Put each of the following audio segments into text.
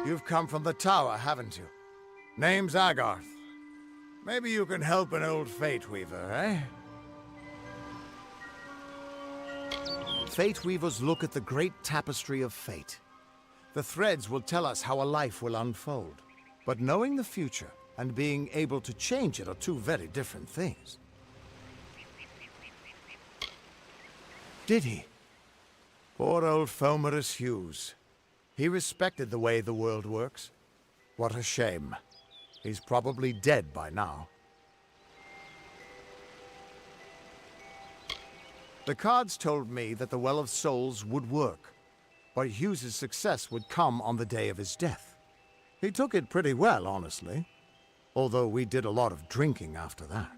You've come from the tower, haven't you? Name's Agarth. Maybe you can help an old Fate Weaver, eh? Fate Weavers look at the great tapestry of fate. The threads will tell us how a life will unfold. But knowing the future and being able to change it are two very different things. Did he? Poor old Fomerus Hughes. He respected the way the world works. What a shame. He's probably dead by now. The cards told me that the Well of Souls would work, but Hughes's success would come on the day of his death. He took it pretty well, honestly, although we did a lot of drinking after that.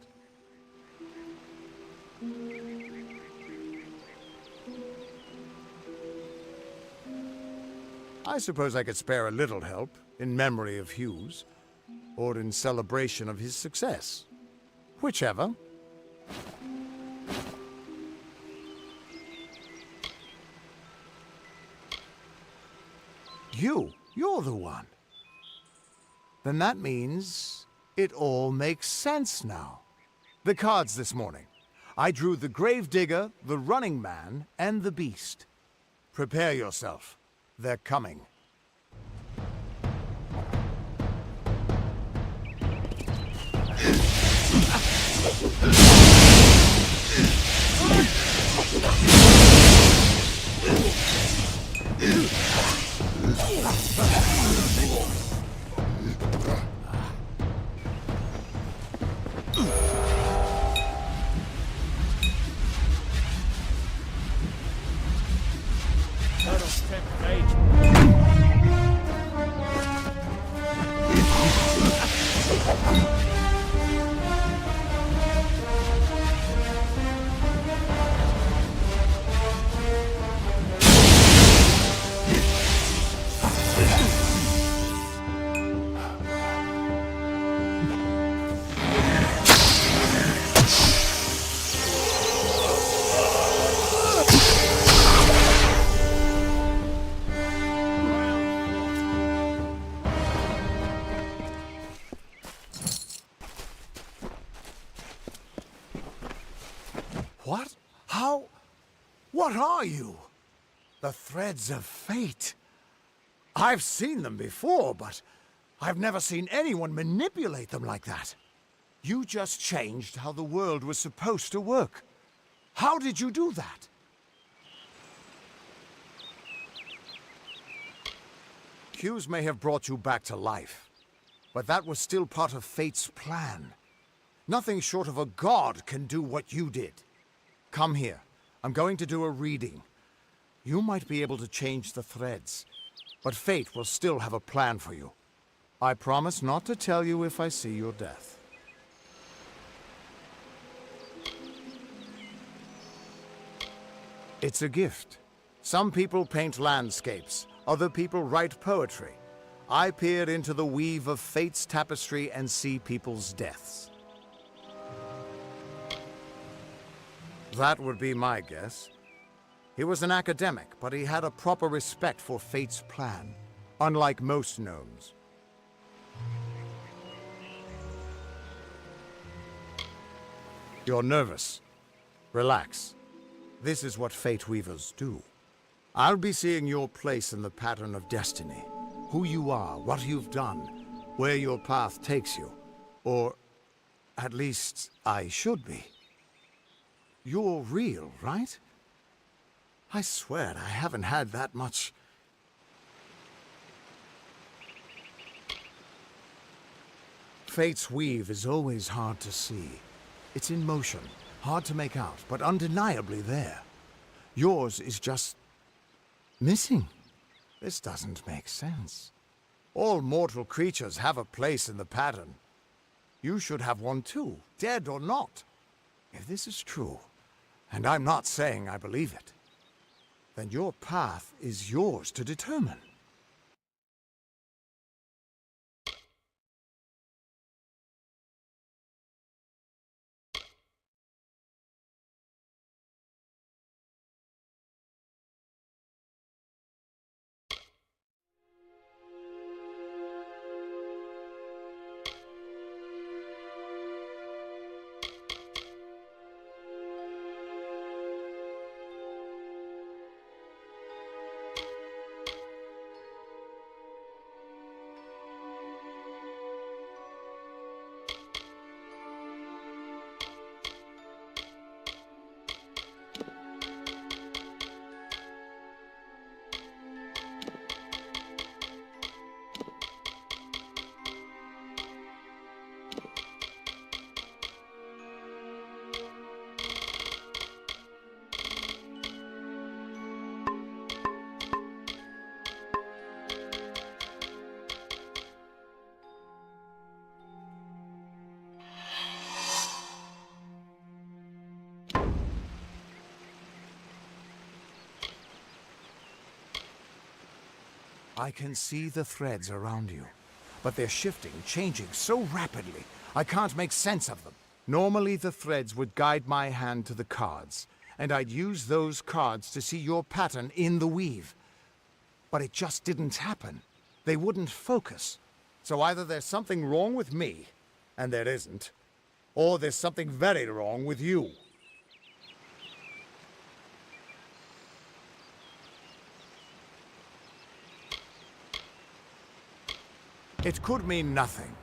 I suppose I could spare a little help in memory of Hughes, or in celebration of his success. Whichever. You're the one. Then that means it all makes sense now. The cards this morning. I drew the Gravedigger, the Running Man, and the Beast. Prepare yourself. They're coming. What? How? What are you? The threads of fate. I've seen them before, but I've never seen anyone manipulate them like that. You just changed how the world was supposed to work. How did you do that? Hughes may have brought you back to life, but that was still part of fate's plan. Nothing short of a god can do what you did. Come here. I'm going to do a reading. You might be able to change the threads, but fate will still have a plan for you. I promise not to tell you if I see your death. It's a gift. Some people paint landscapes, other people write poetry. I peer into the weave of fate's tapestry and see people's deaths. That would be my guess. He was an academic, but he had a proper respect for fate's plan, unlike most gnomes. You're nervous. Relax. This is what Fate Weavers do. I'll be seeing your place in the pattern of destiny. Who you are, what you've done, where your path takes you. Or, at least, I should be. You're real, right? I swear I haven't had that much. Fate's weave is always hard to see. It's in motion, hard to make out, but undeniably there. Yours is just missing. This doesn't make sense. All mortal creatures have a place in the pattern. You should have one too, dead or not. If this is true, and I'm not saying I believe it, then your path is yours to determine. I can see the threads around you, but they're shifting, changing so rapidly, I can't make sense of them. Normally the threads would guide my hand to the cards, and I'd use those cards to see your pattern in the weave. But it just didn't happen. They wouldn't focus. So either there's something wrong with me, and there isn't, or there's something very wrong with you. It could mean nothing,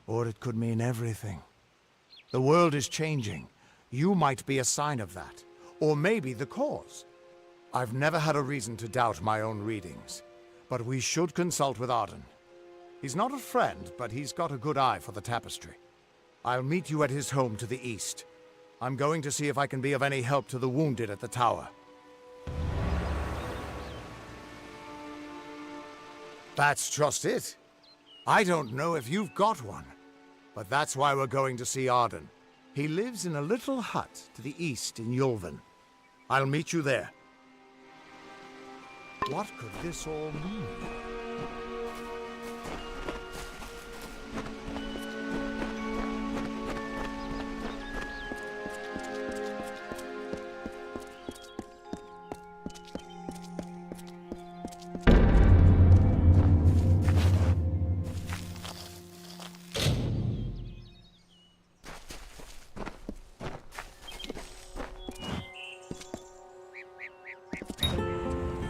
or it could mean everything. The world is changing. You might be a sign of that, or maybe the cause. I've never had a reason to doubt my own readings, but we should consult with Arden. He's not a friend, but he's got a good eye for the tapestry. I'll meet you at his home to the east. I'm going to see if I can be of any help to the wounded at the tower. That's just it. I don't know if you've got one, but that's why we're going to see Arden. He lives in a little hut to the east in Yulven. I'll meet you there. What could this all mean?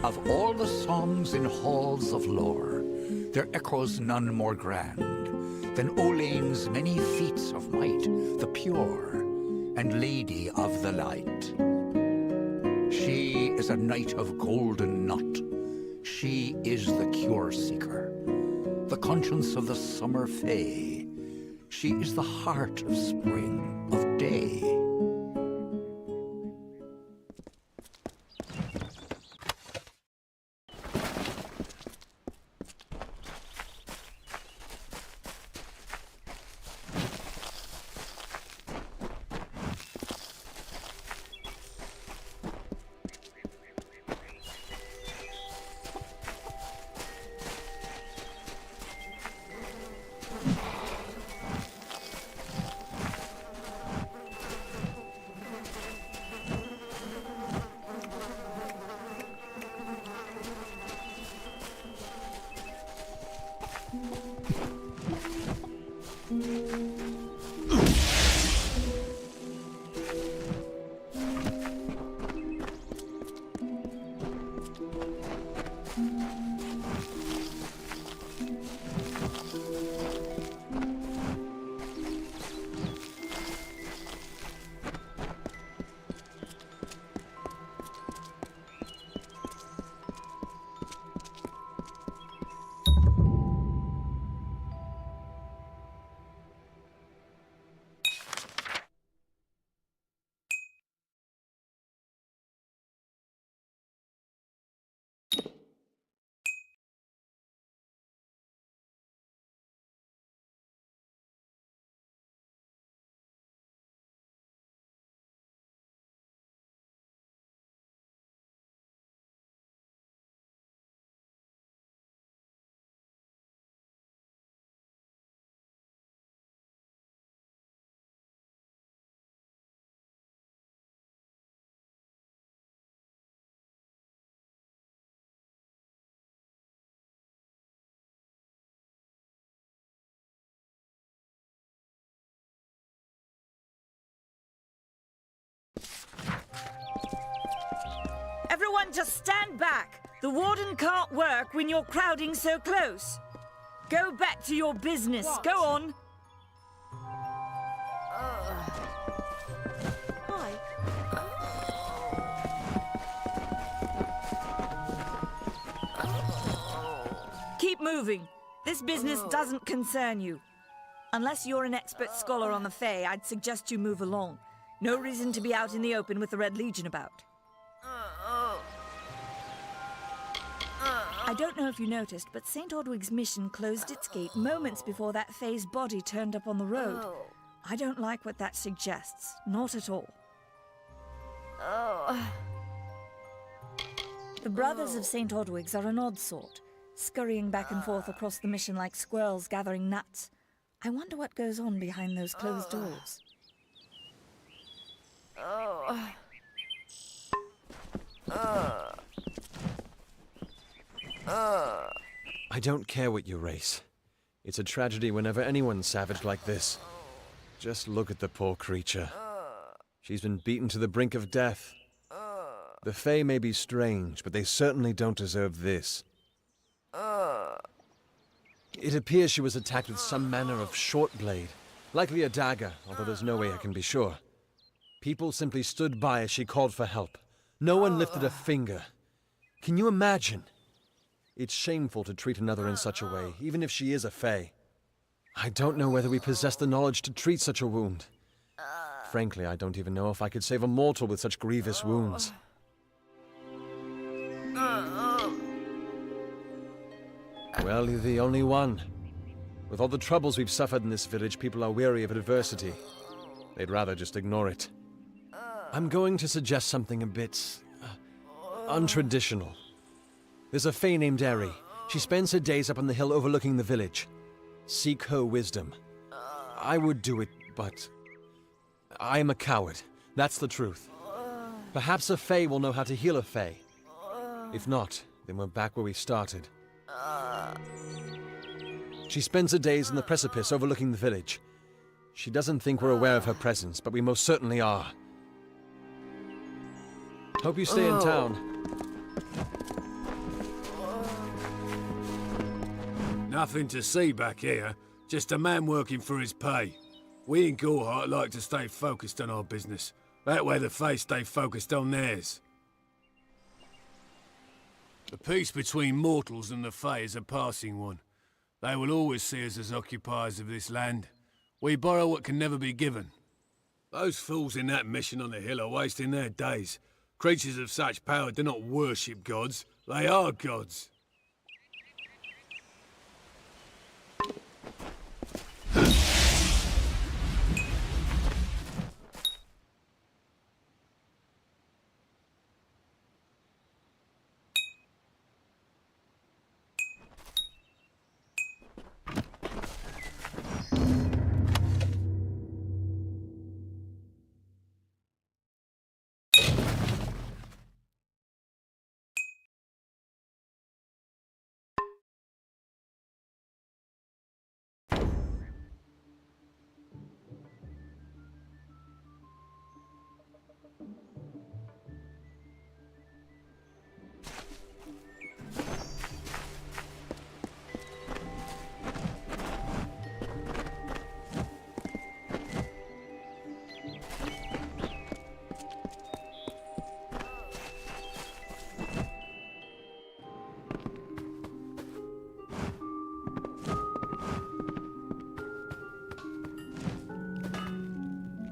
Of all the songs in halls of lore, there echoes none more grand than Olain's many feats of might, the pure and lady of the light. She is a knight of golden knot. She is the cure seeker, the conscience of the summer fae. She is the heart of spring, of day. Everyone just stand back. The warden can't work when you're crowding so close. Go back to your business. What? Go on. Hi. Keep moving. This business doesn't concern you. Unless you're an expert scholar on the Fae, I'd suggest you move along. No reason to be out in the open with the Red Legion about. I don't know if you noticed, but St. Ordwig's mission closed its gate moments before that Fae's body turned up on the road. I don't like what that suggests. Not at all. The Brothers of St. Ordwig's are an odd sort. scurrying back and forth across the mission like squirrels gathering nuts. I wonder what goes on behind those closed doors. I don't care what you race. It's a tragedy whenever anyone's savage like this. Just look at the poor creature. She's been beaten to the brink of death. The Fae may be strange, but they certainly don't deserve this. It appears she was attacked with some manner of short blade, likely a dagger, although there's no way I can be sure. People simply stood by as she called for help. No one lifted a finger. Can you imagine? It's shameful to treat another in such a way, even if she is a Fae. I don't know whether we possess the knowledge to treat such a wound. Frankly, I don't even know if I could save a mortal with such grievous wounds. Well, you're the only one. With all the troubles we've suffered in this village, people are weary of adversity. They'd rather just ignore it. I'm going to suggest something a bit untraditional. There's a Fae named Eri. She spends her days up on the hill overlooking the village. Seek her wisdom. I would do it, but I am a coward. That's the truth. Perhaps a Fae will know how to heal a Fae. If not, then we're back where we started. She spends her days in the precipice overlooking the village. She doesn't think we're aware of her presence, but we most certainly are. Hope you stay in town. Nothing to see back here. Just a man working for his pay. We in Gorhart like to stay focused on our business. That way the Fae stay focused on theirs. The peace between mortals and the Fae is a passing one. They will always see us as occupiers of this land. We borrow what can never be given. Those fools in that mission on the hill are wasting their days. Creatures of such power do not worship gods. They are gods.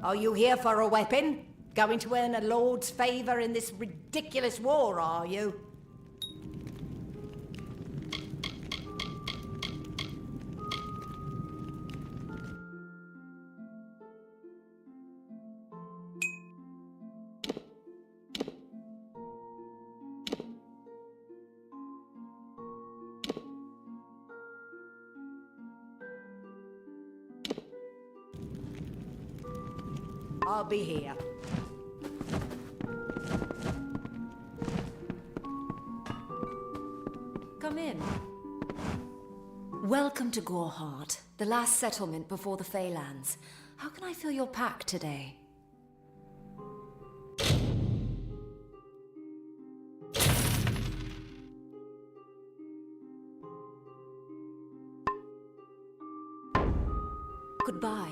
Are you here for a weapon? Going to earn a lord's favour in this ridiculous war, are you? I'll be here. Come in. Welcome to Gorhart, the last settlement before the Feylands. How can I fill your pack today? Goodbye.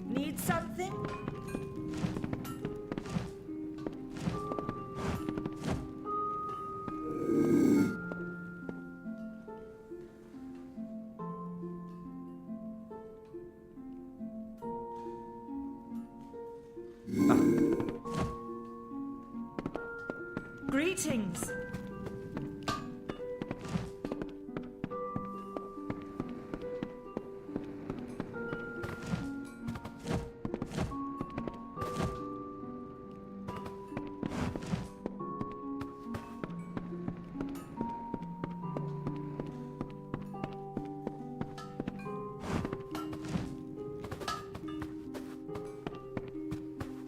Need something? Greetings.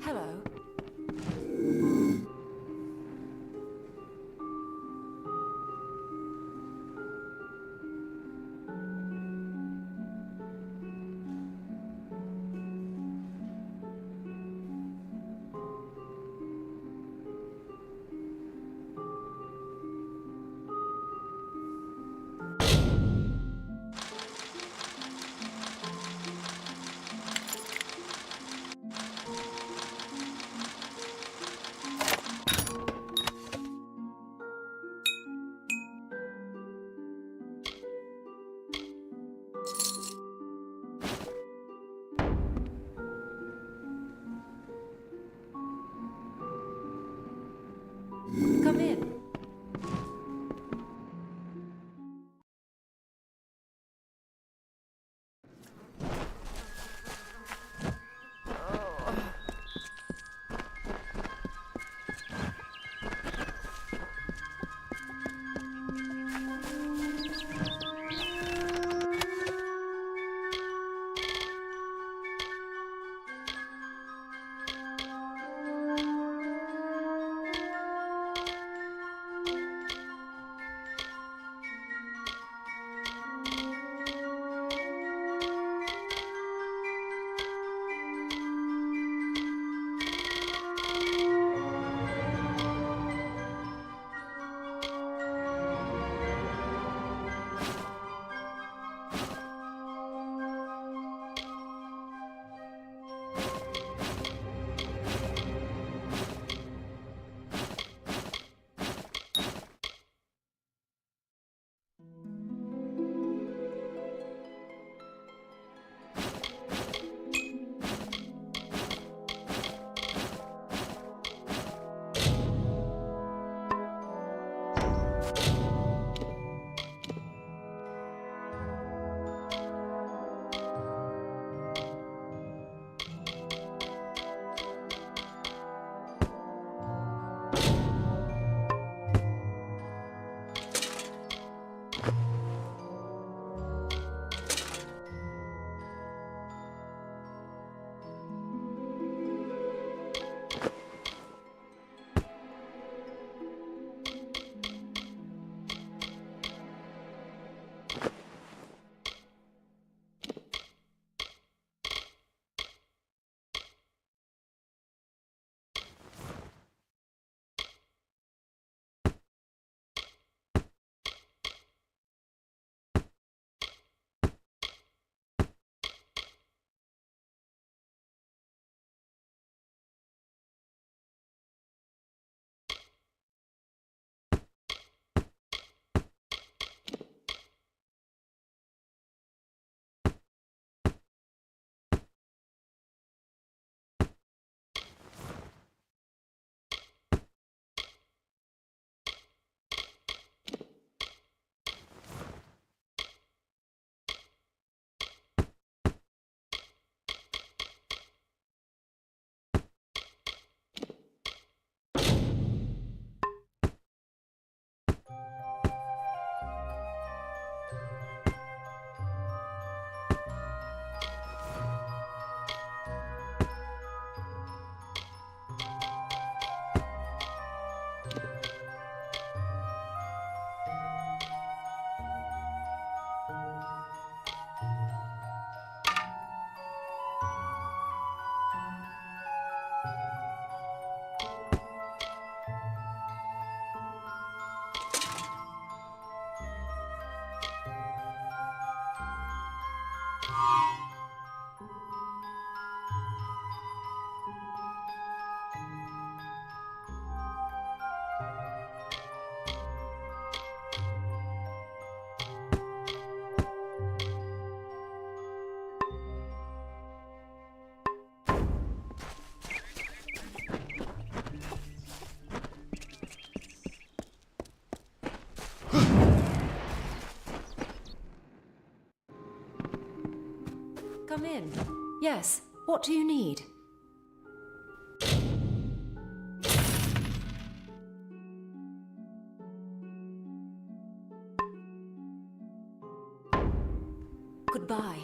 Hello. Come in. Yes, what do you need? Goodbye.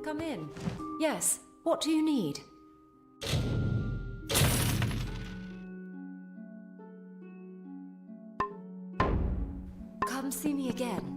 Come in. Yes, what do you need? Come see me again.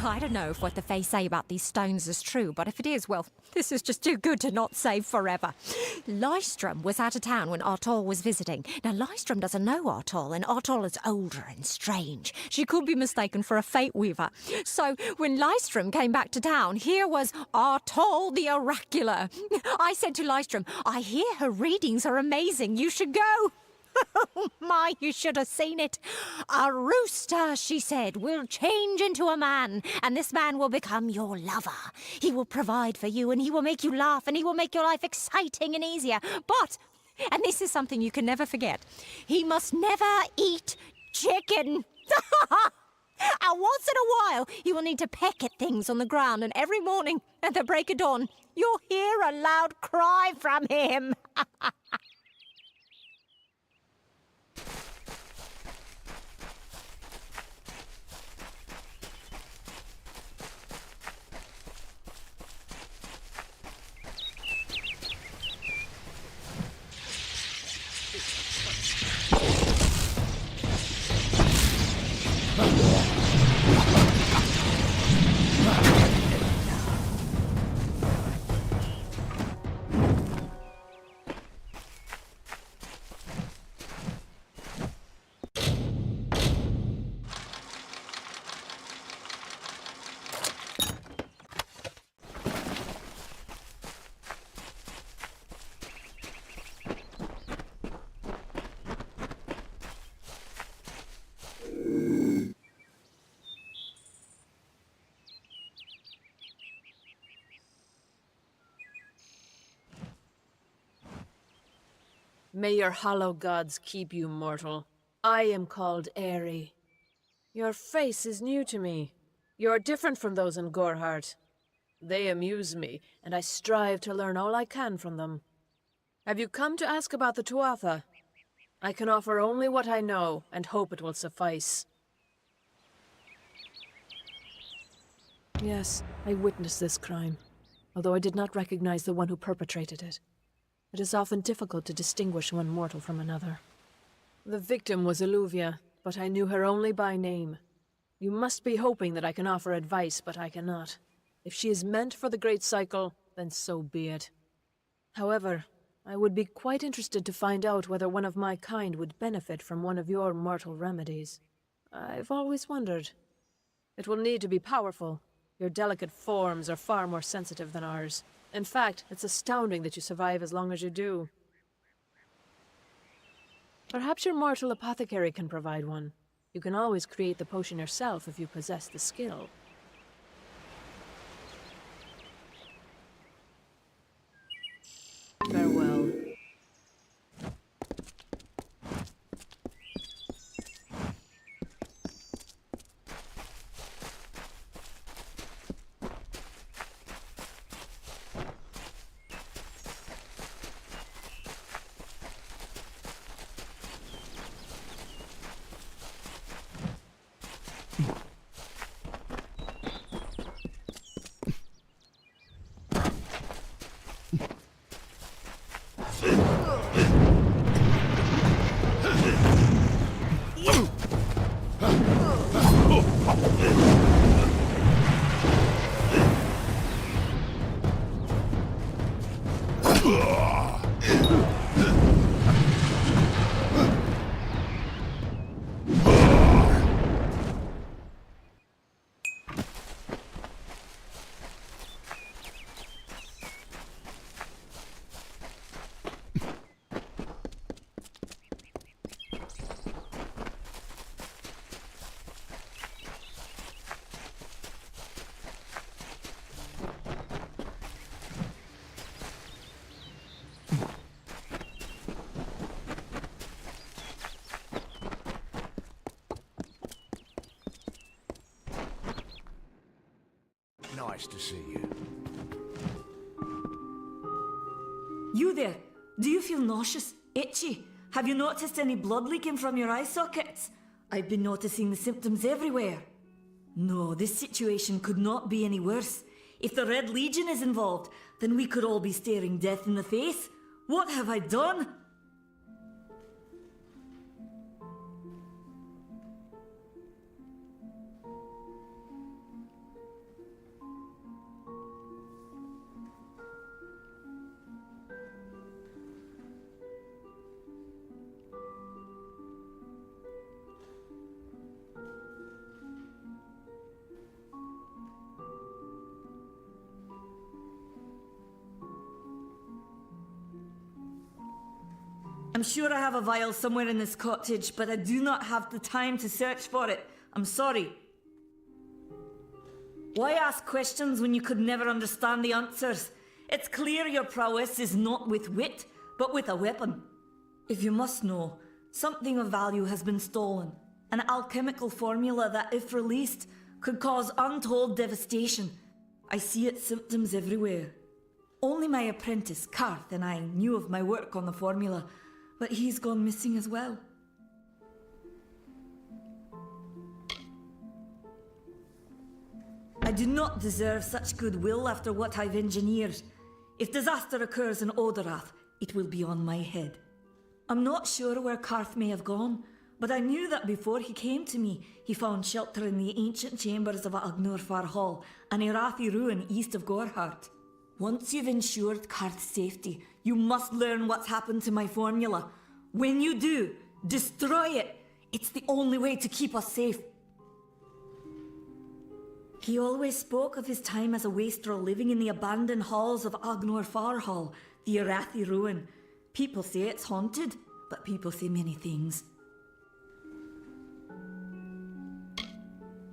I don't know if what the Fae say about these stones is true, but if it is, well, this is just too good to not save forever. Lystrom was out of town when Artol was visiting. Now, Lystrom doesn't know Artol, and Artol is older and strange. She could be mistaken for a Fate Weaver. So, when Lystrom came back to town, here was Artol the Oracular. I said to Lystrom, I hear her readings are amazing. You should go. Oh my, you should have seen it. A rooster, she said, will change into a man, and this man will become your lover. He will provide for you, and he will make you laugh, and he will make your life exciting and easier. But, and this is something you can never forget, he must never eat chicken. And once in a while, he will need to peck at things on the ground, and every morning at the break of dawn, you'll hear a loud cry from him. May your hollow gods keep you, mortal. I am called Aerie. Your face is new to me. You are different from those in Gorhart. They amuse me, and I strive to learn all I can from them. Have you come to ask about the Tuatha? I can offer only what I know, and hope it will suffice. Yes, I witnessed this crime, although I did not recognize the one who perpetrated it. It is often difficult to distinguish one mortal from another. The victim was Illuvia, but I knew her only by name. You must be hoping that I can offer advice, but I cannot. If she is meant for the Great Cycle, then so be it. However, I would be quite interested to find out whether one of my kind would benefit from one of your mortal remedies. I've always wondered. It will need to be powerful. Your delicate forms are far more sensitive than ours. In fact, it's astounding that you survive as long as you do. Perhaps your mortal apothecary can provide one. You can always create the potion yourself if you possess the skill. Farewell. Nice to see you. You there? Do you feel nauseous? Itchy? Have you noticed any blood leaking from your eye sockets? I've been noticing the symptoms everywhere. No, this situation could not be any worse. If the Red Legion is involved, then we could all be staring death in the face. What have I done? I'm sure I have a vial somewhere in this cottage, but I do not have the time to search for it. I'm sorry. Why ask questions when you could never understand the answers? It's clear your prowess is not with wit, but with a weapon. If you must know, something of value has been stolen. An alchemical formula that, if released, could cause untold devastation. I see its symptoms everywhere. Only my apprentice, Karth, and I knew of my work on the formula, but he's gone missing as well. I do not deserve such goodwill after what I've engineered. If disaster occurs in Odorath, it will be on my head. I'm not sure where Karth may have gone, but I knew that before he came to me, he found shelter in the ancient chambers of Agnurfar Hall, an Irathi ruin east of Gorhart. Once you've ensured Karth's safety, you must learn what's happened to my formula. When you do, destroy it. It's the only way to keep us safe. He always spoke of his time as a wastrel living in the abandoned halls of Agnurfar Hall, the Irathi ruin. People say it's haunted, but people say many things.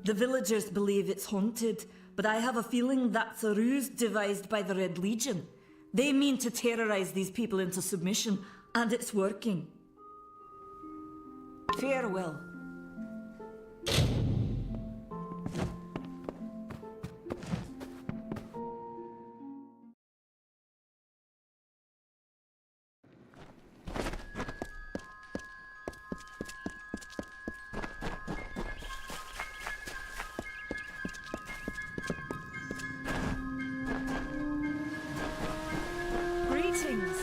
The villagers believe it's haunted, but I have a feeling that's a ruse devised by the Red Legion. They mean to terrorize these people into submission, and it's working. Farewell. Greetings.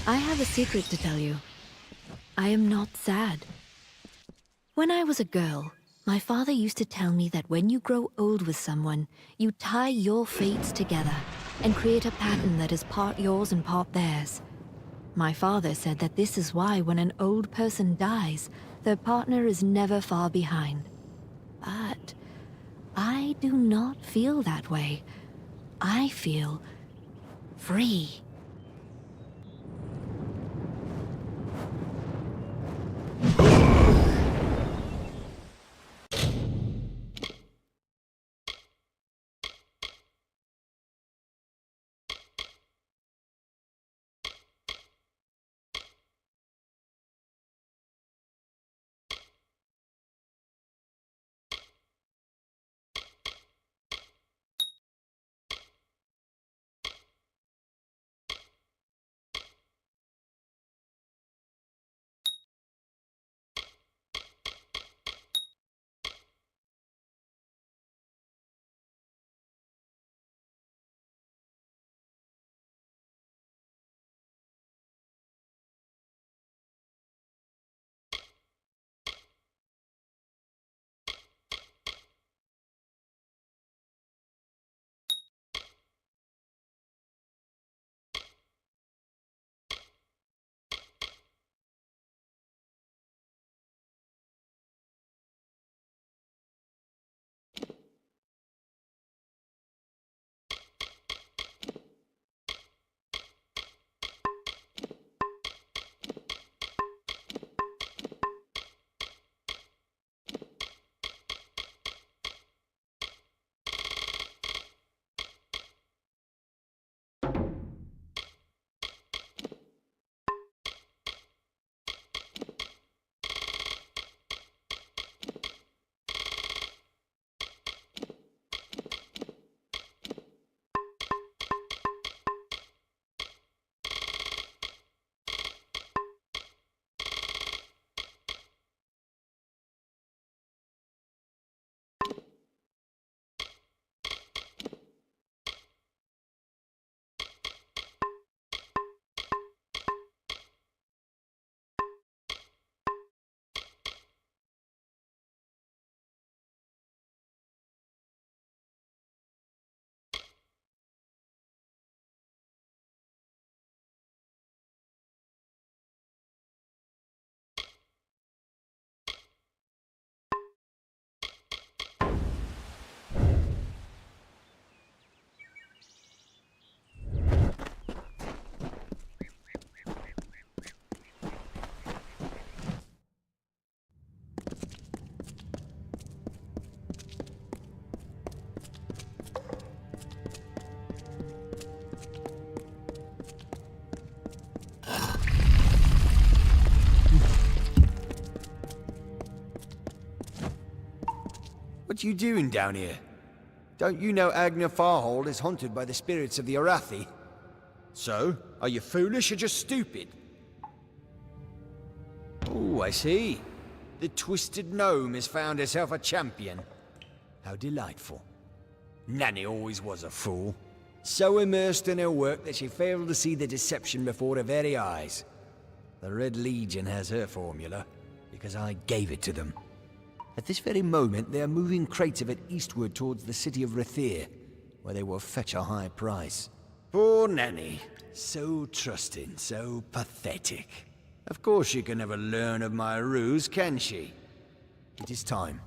I have a secret to tell you. I am not sad. When I was a girl, my father used to tell me that when you grow old with someone, you tie your fates together and create a pattern that is part yours and part theirs. My father said that this is why when an old person dies, their partner is never far behind. But I do not feel that way. I feel free. What you doing down here? Don't you know Agner Farhold is haunted by the spirits of the Arathi? So, are you foolish or just stupid? Oh, I see. The Twisted Gnome has found herself a champion. How delightful. Nanny always was a fool. So immersed in her work that she failed to see the deception before her very eyes. The Red Legion has her formula, because I gave it to them. At this very moment, they are moving crates of it eastward towards the city of Rathir, where they will fetch a high price. Poor Nanny. So trusting, so pathetic. Of course she can never learn of my ruse, can she? It is time.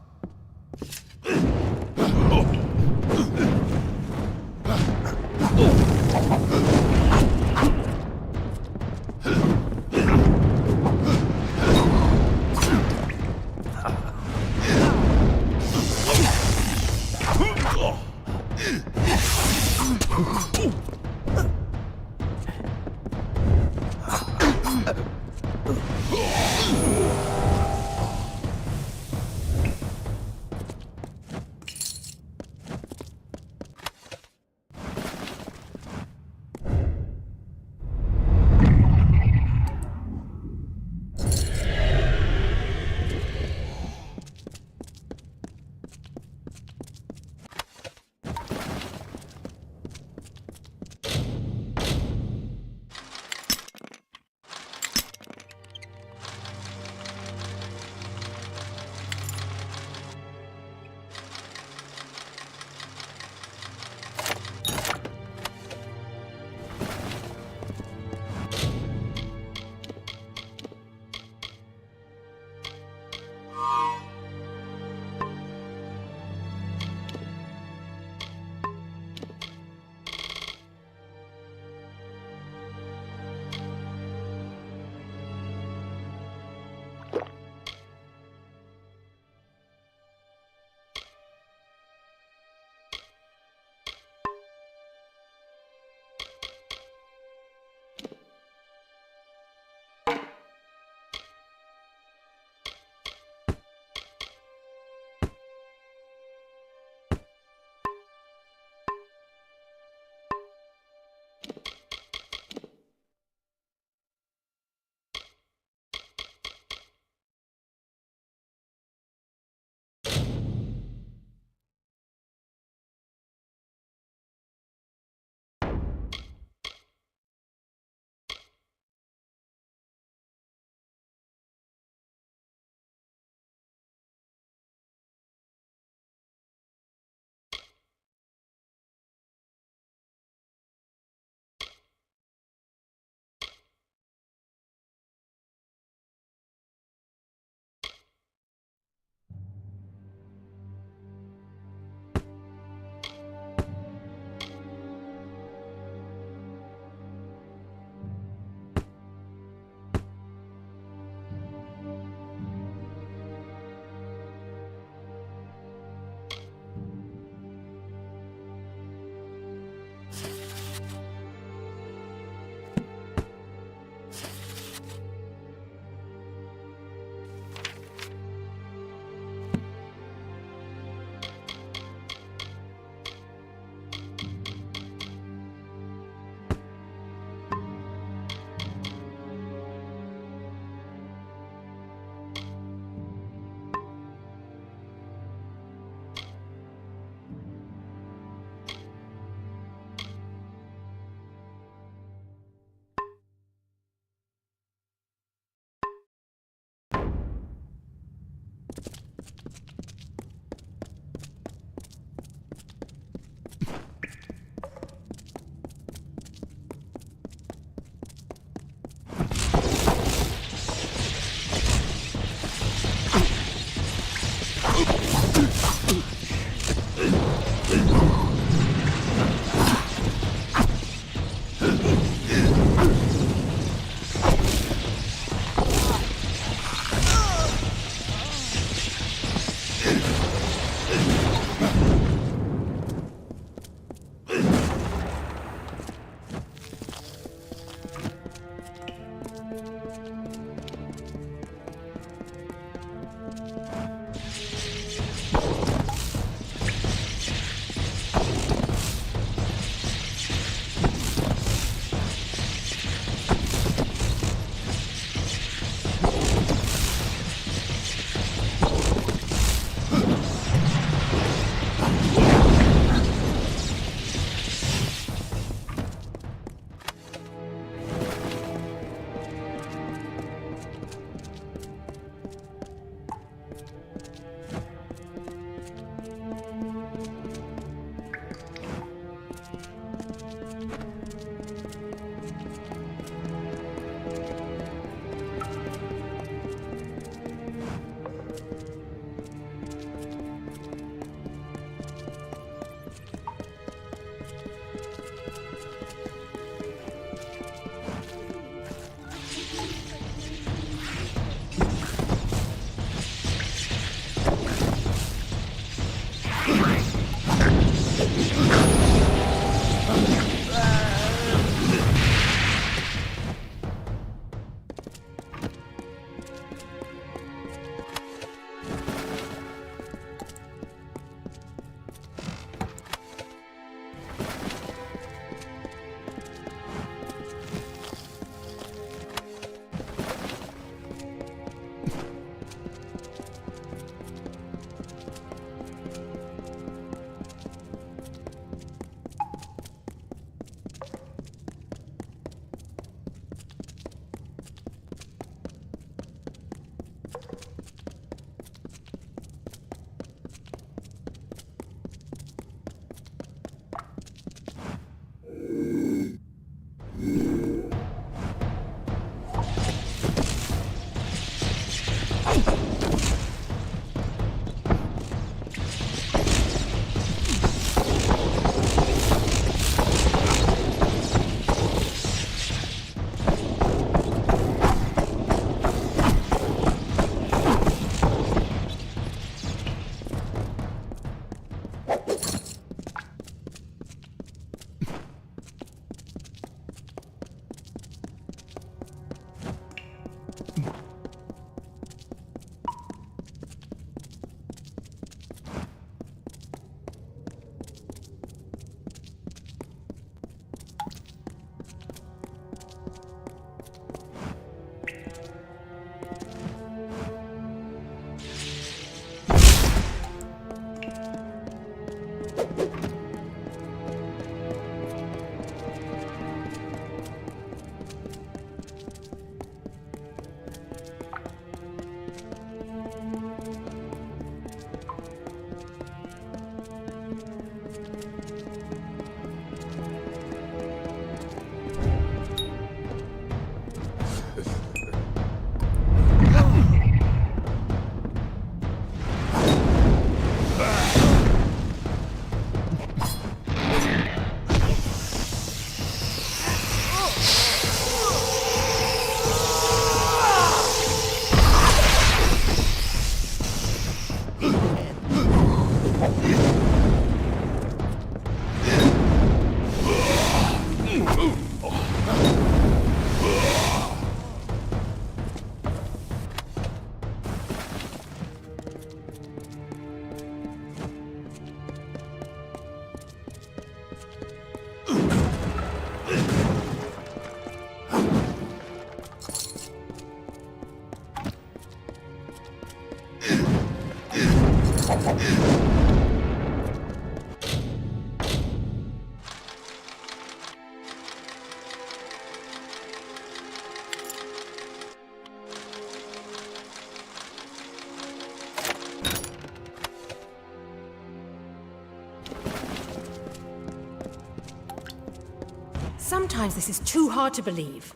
Sometimes this is too hard to believe.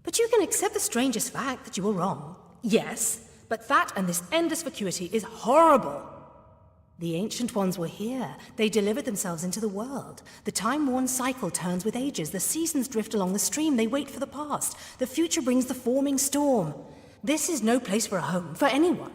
But you can accept the strangest fact that you were wrong. Yes, but that and this endless vacuity is horrible. The Ancient Ones were here. They delivered themselves into the world. The time-worn cycle turns with ages. The seasons drift along the stream. They wait for the past. The future brings the forming storm. This is no place for a home, for anyone.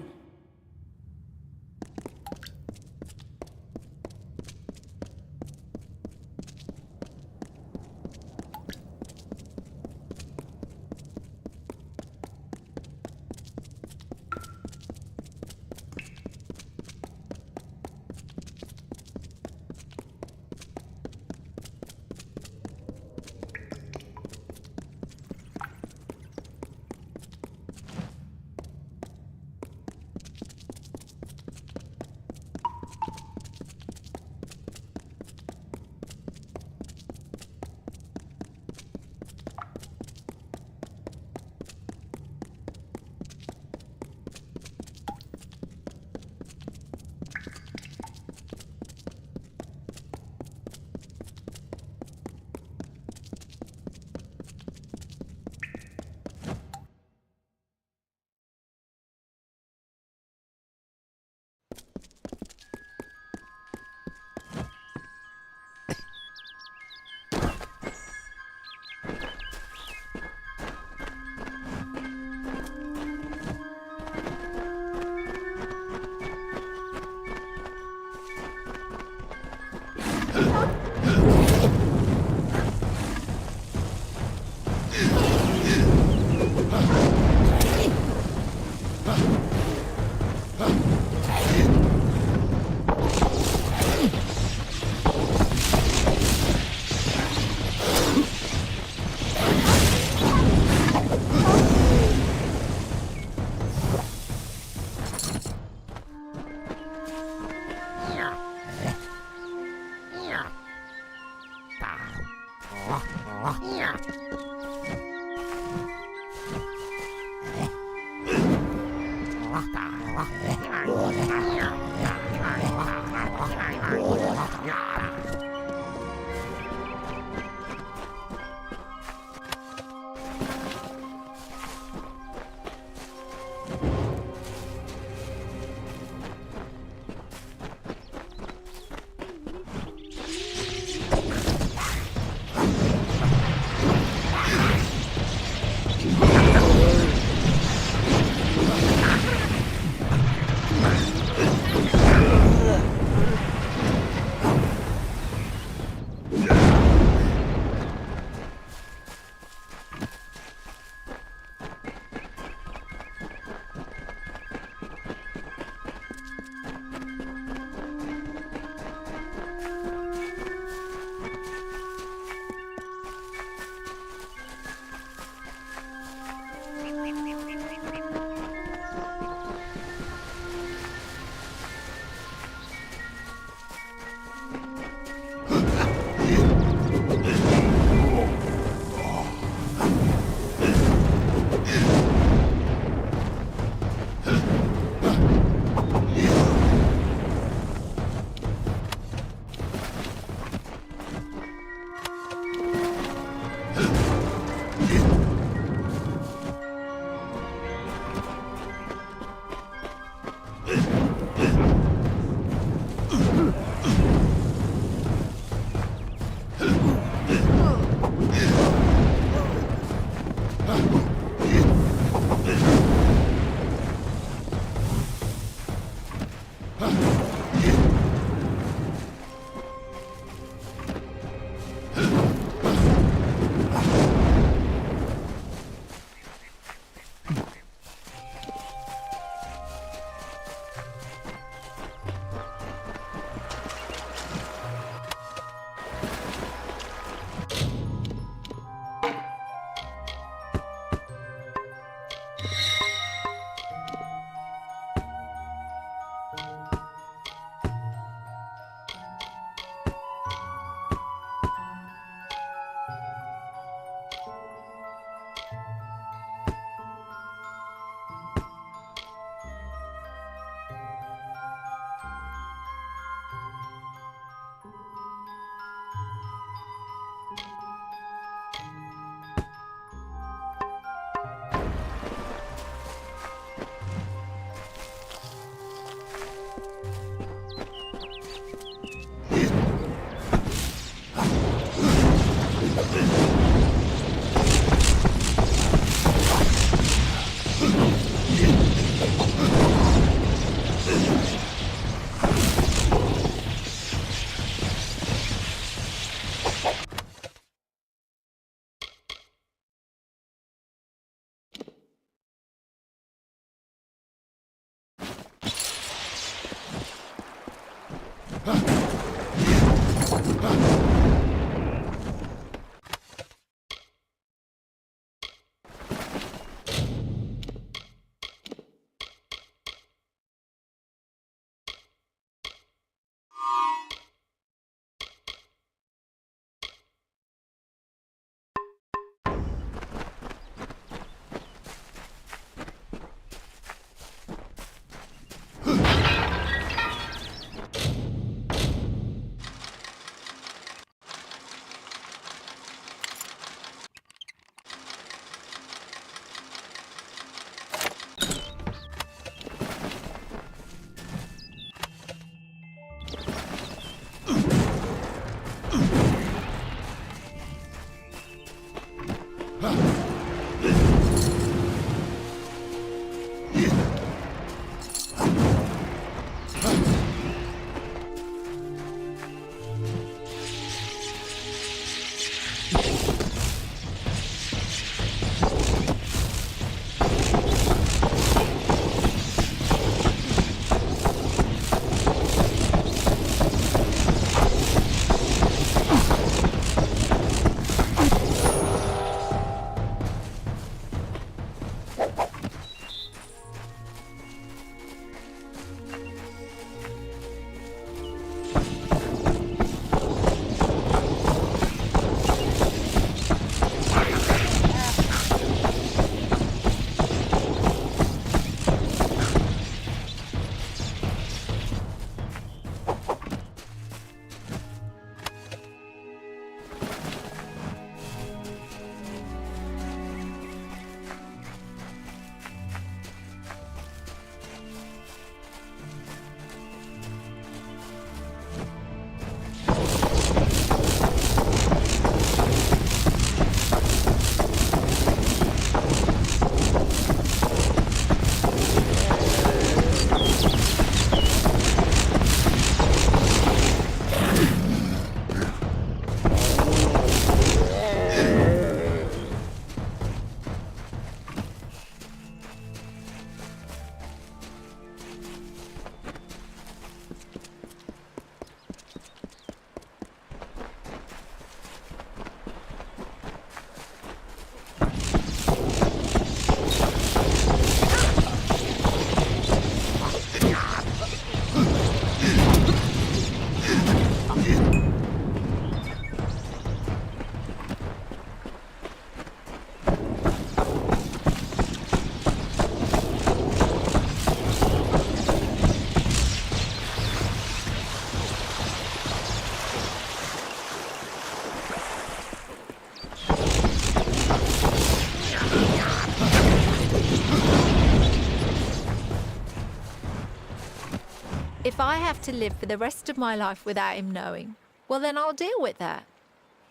If I have to live for the rest of my life without him knowing, well, then I'll deal with that.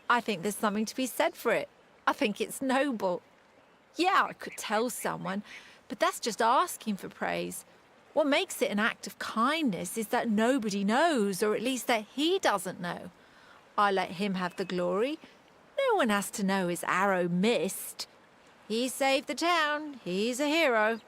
I think there's something to be said for it. I think it's noble. Yeah, I could tell someone, but that's just asking for praise. What makes it an act of kindness is that nobody knows, or at least that he doesn't know. I let him have the glory. No one has to know his arrow missed. He saved the town. He's a hero.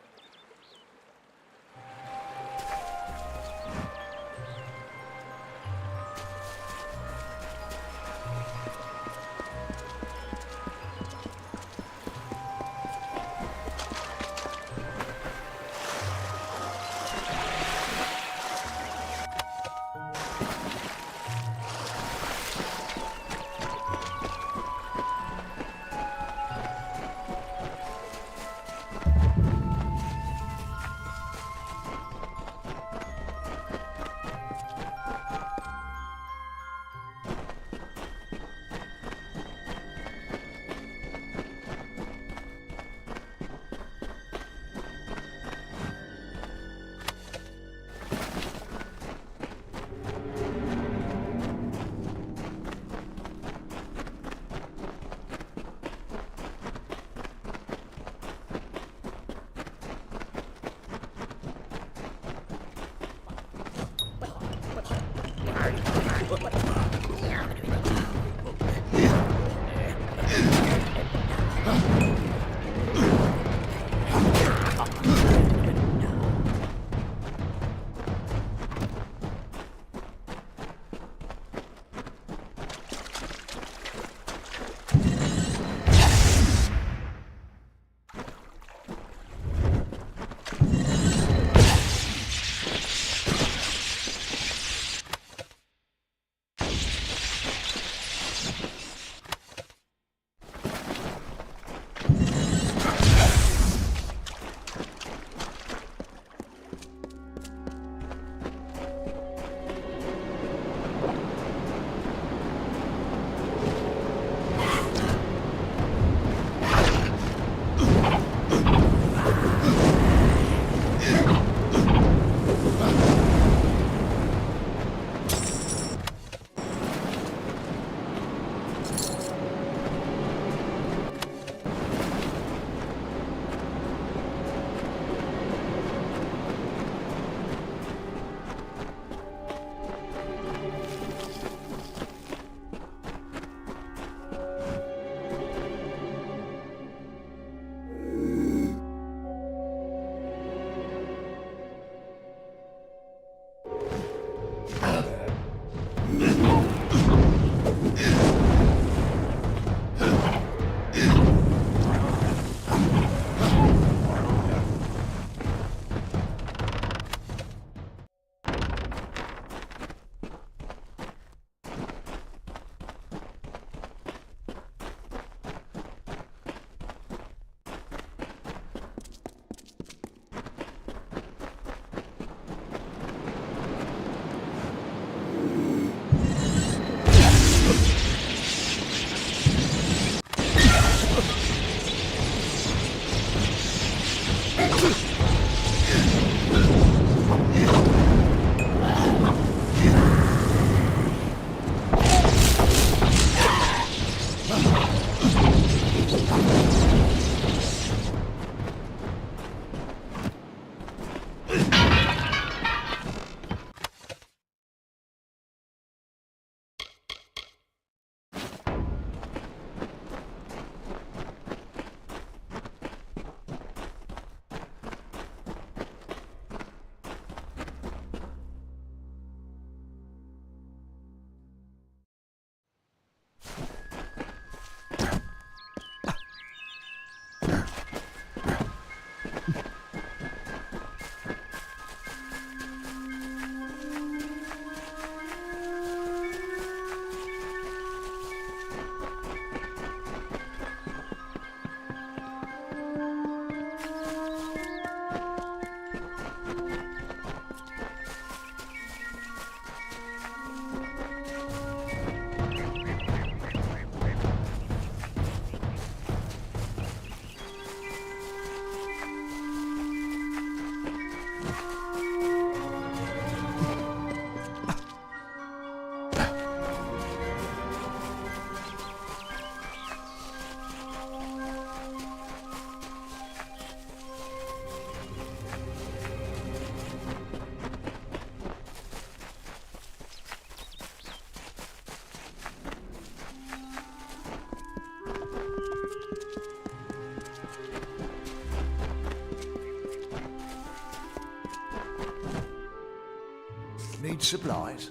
Need supplies?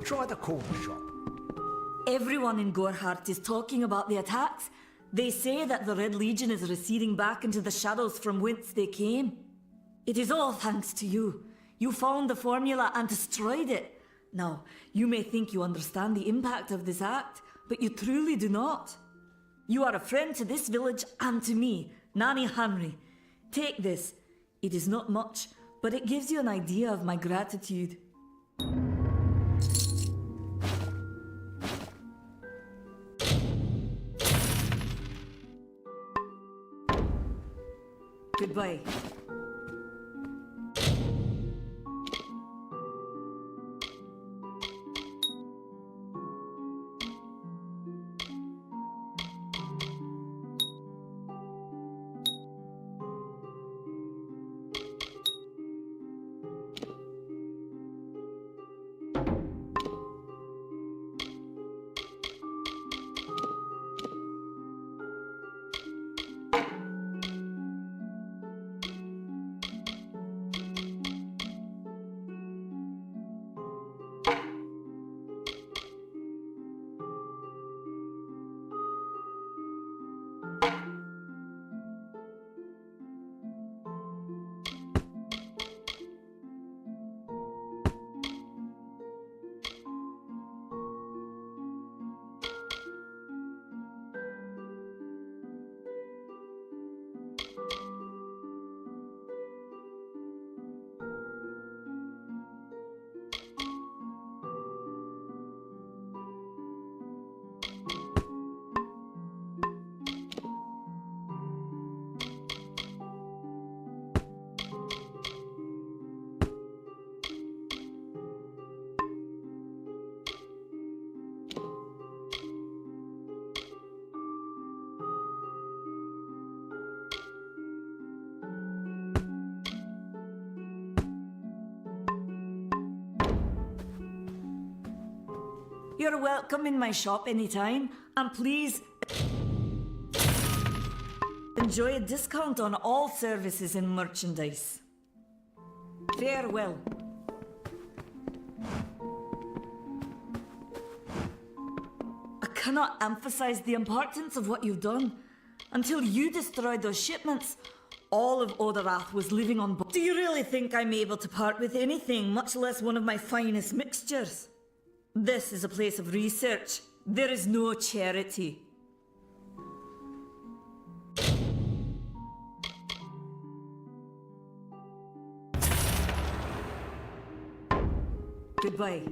Try the corner shop. Everyone in Gorhart is talking about the attacks. They say that the Red Legion is receding back into the shadows from whence they came. It is all thanks to you. You found the formula and destroyed it. Now, you may think you understand the impact of this act, but you truly do not. You are a friend to this village and to me, Nanny Henry. Take this. It is not much, but it gives you an idea of my gratitude. Goodbye. You're welcome in my shop anytime, and please enjoy a discount on all services and merchandise. Farewell. I cannot emphasize the importance of what you've done. Until you destroyed those shipments, all of Oderath was living on board. Do you really think I'm able to part with anything, much less one of my finest mixtures? This is a place of research. There is no charity. Goodbye.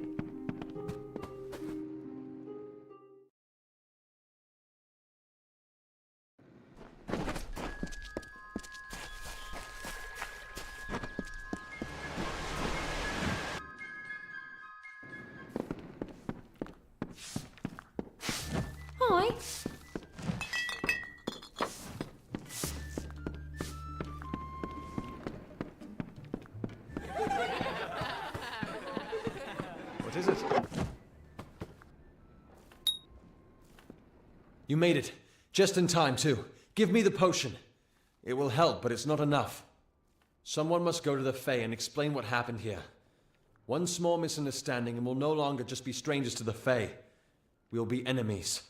Hi. What is it? You made it. Just in time, too. Give me the potion. It will help, but it's not enough. Someone must go to the Fae and explain what happened here. One small misunderstanding and we'll no longer just be strangers to the Fae. We'll be enemies.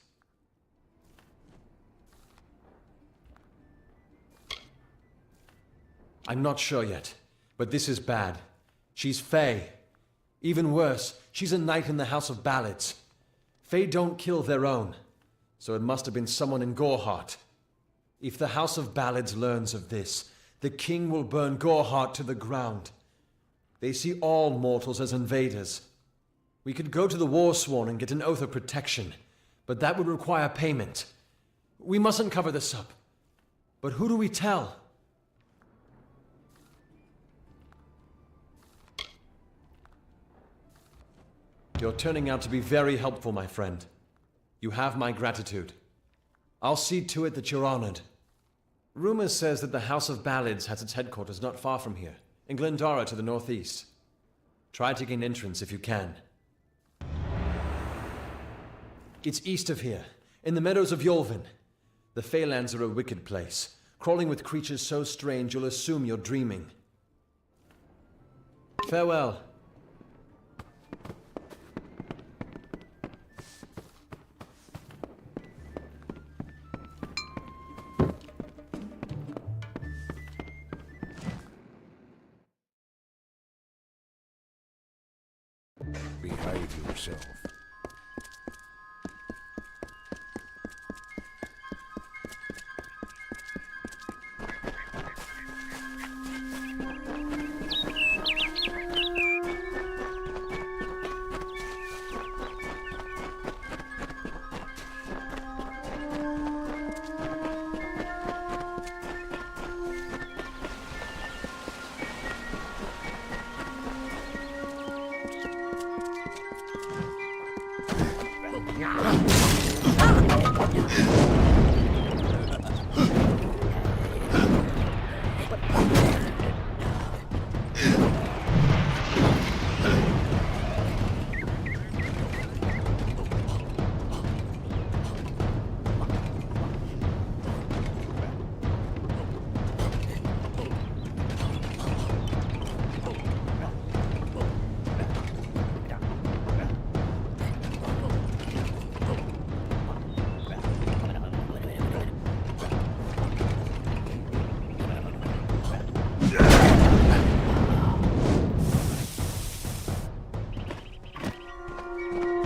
I'm not sure yet, but this is bad. She's Fae. Even worse, she's a knight in the House of Ballads. Fae don't kill their own, so it must have been someone in Gorhart. If the House of Ballads learns of this, the king will burn Gorhart to the ground. They see all mortals as invaders. We could go to the Warsworn and get an oath of protection, but that would require payment. We mustn't cover this up. But who do we tell? You're turning out to be very helpful, my friend. You have my gratitude. I'll see to it that you're honored. Rumor says that the House of Ballads has its headquarters not far from here, in Glendara to the northeast. Try to gain entrance if you can. It's east of here, in the meadows of Yolvin. The Feylands are a wicked place, crawling with creatures so strange you'll assume you're dreaming. Farewell. Behave yourself.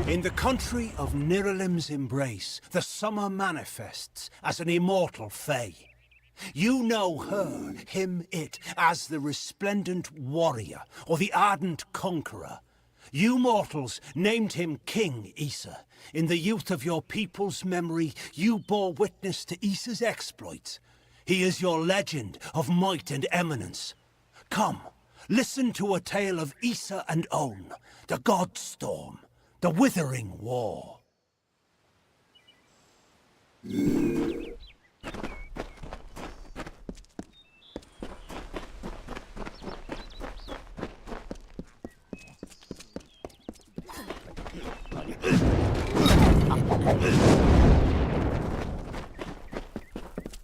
In the country of Niralim's embrace, the summer manifests as an immortal fae. You know her, him, it, as the resplendent warrior, or the ardent conqueror. You mortals named him King Issa. In the youth of your people's memory, you bore witness to Issa's exploits. He is your legend of might and eminence. Come, listen to a tale of Issa and On, the God Storm. The Withering War.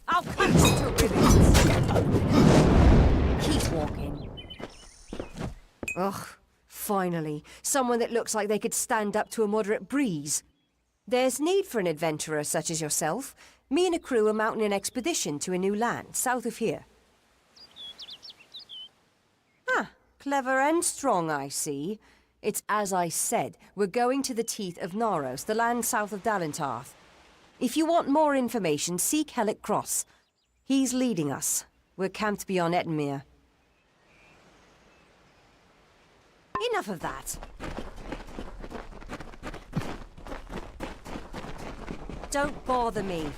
I'll cut you to ribbons. Keep walking. Ugh. Finally, someone that looks like they could stand up to a moderate breeze. There's need for an adventurer such as yourself. Me and a crew are mounting an expedition to a new land, south of here. Ah, clever and strong, I see. It's as I said, we're going to the teeth of Naros, the land south of Dalentarth. If you want more information, seek Hellick Cross. He's leading us. We're camped beyond Ettenmere. Enough of that. Don't bother me.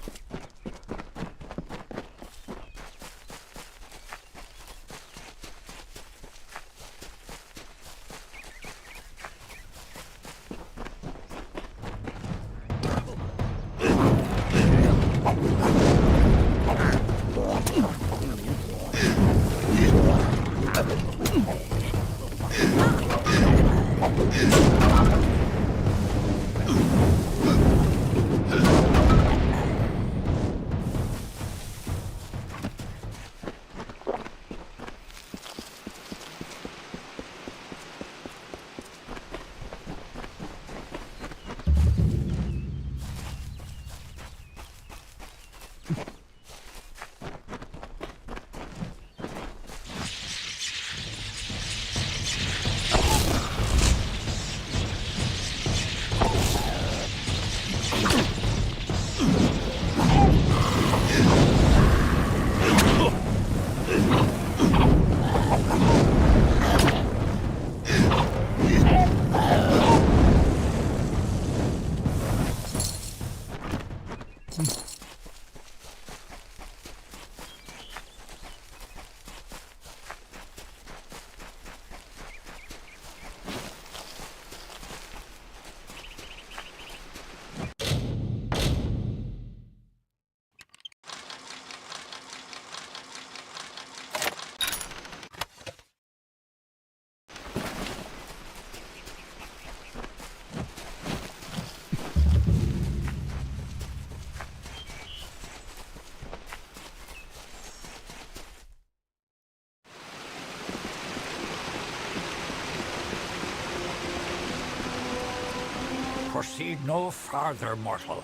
Proceed no farther, mortal.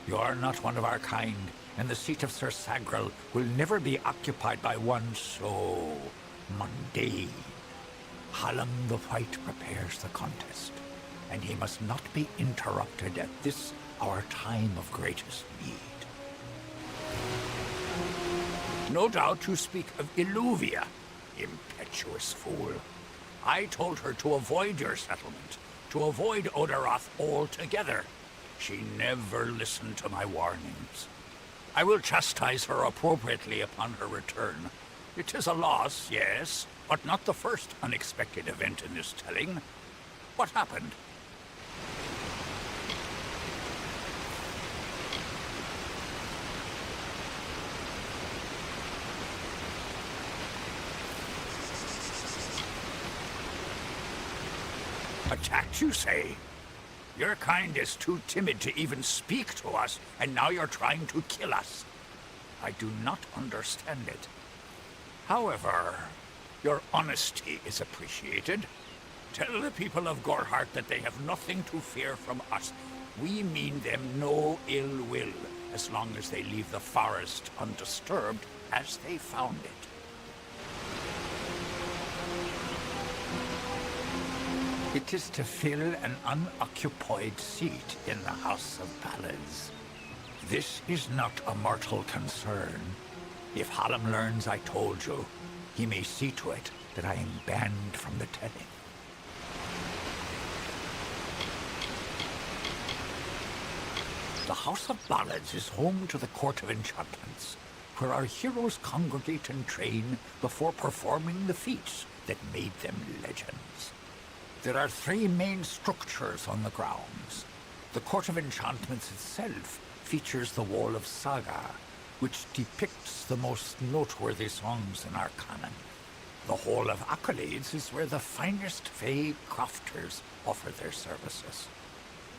You are not one of our kind, and the seat of Sir Sagrel will never be occupied by one so mundane. Hallam the White prepares the contest, and he must not be interrupted at this, our time of greatest need. No doubt you speak of Illuvia, impetuous fool. I told her to avoid your settlement, to avoid Odorath altogether. She never listened to my warnings. I will chastise her appropriately upon her return. It is a loss, yes, but not the first unexpected event in this telling. What happened? Attacked, you say? Your kind is too timid to even speak to us, and now you're trying to kill us. I do not understand it. However, your honesty is appreciated. Tell the people of Gorhart that they have nothing to fear from us. We mean them no ill will, as long as they leave the forest undisturbed as they found it. It is to fill an unoccupied seat in the House of Ballads. This is not a mortal concern. If Hallam learns I told you, he may see to it that I am banned from the telling. The House of Ballads is home to the Court of Enchantments, where our heroes congregate and train before performing the feats that made them legends. There are 3 main structures on the grounds. The Court of Enchantments itself features the Wall of Saga, which depicts the most noteworthy songs in our canon. The Hall of Accolades is where the finest Fae crafters offer their services.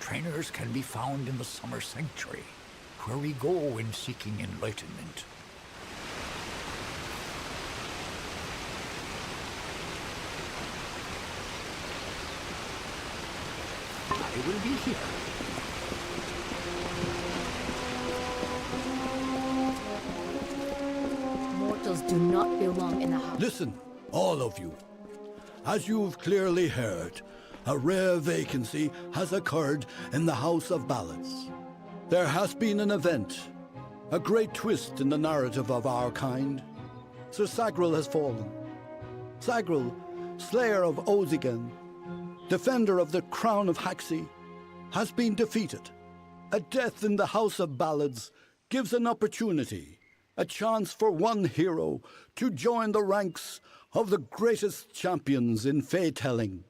Trainers can be found in the Summer Sanctuary, where we go when seeking enlightenment. I will be here. Mortals do not belong in the house. Listen, all of you. As you've clearly heard, a rare vacancy has occurred in the House of Ballads. There has been an event, a great twist in the narrative of our kind. Sir Sagril has fallen. Sagril, slayer of Ozigan, defender of the crown of Haxi, has been defeated. A death in the House of Ballads gives an opportunity, a chance for one hero to join the ranks of the greatest champions in Fae-telling.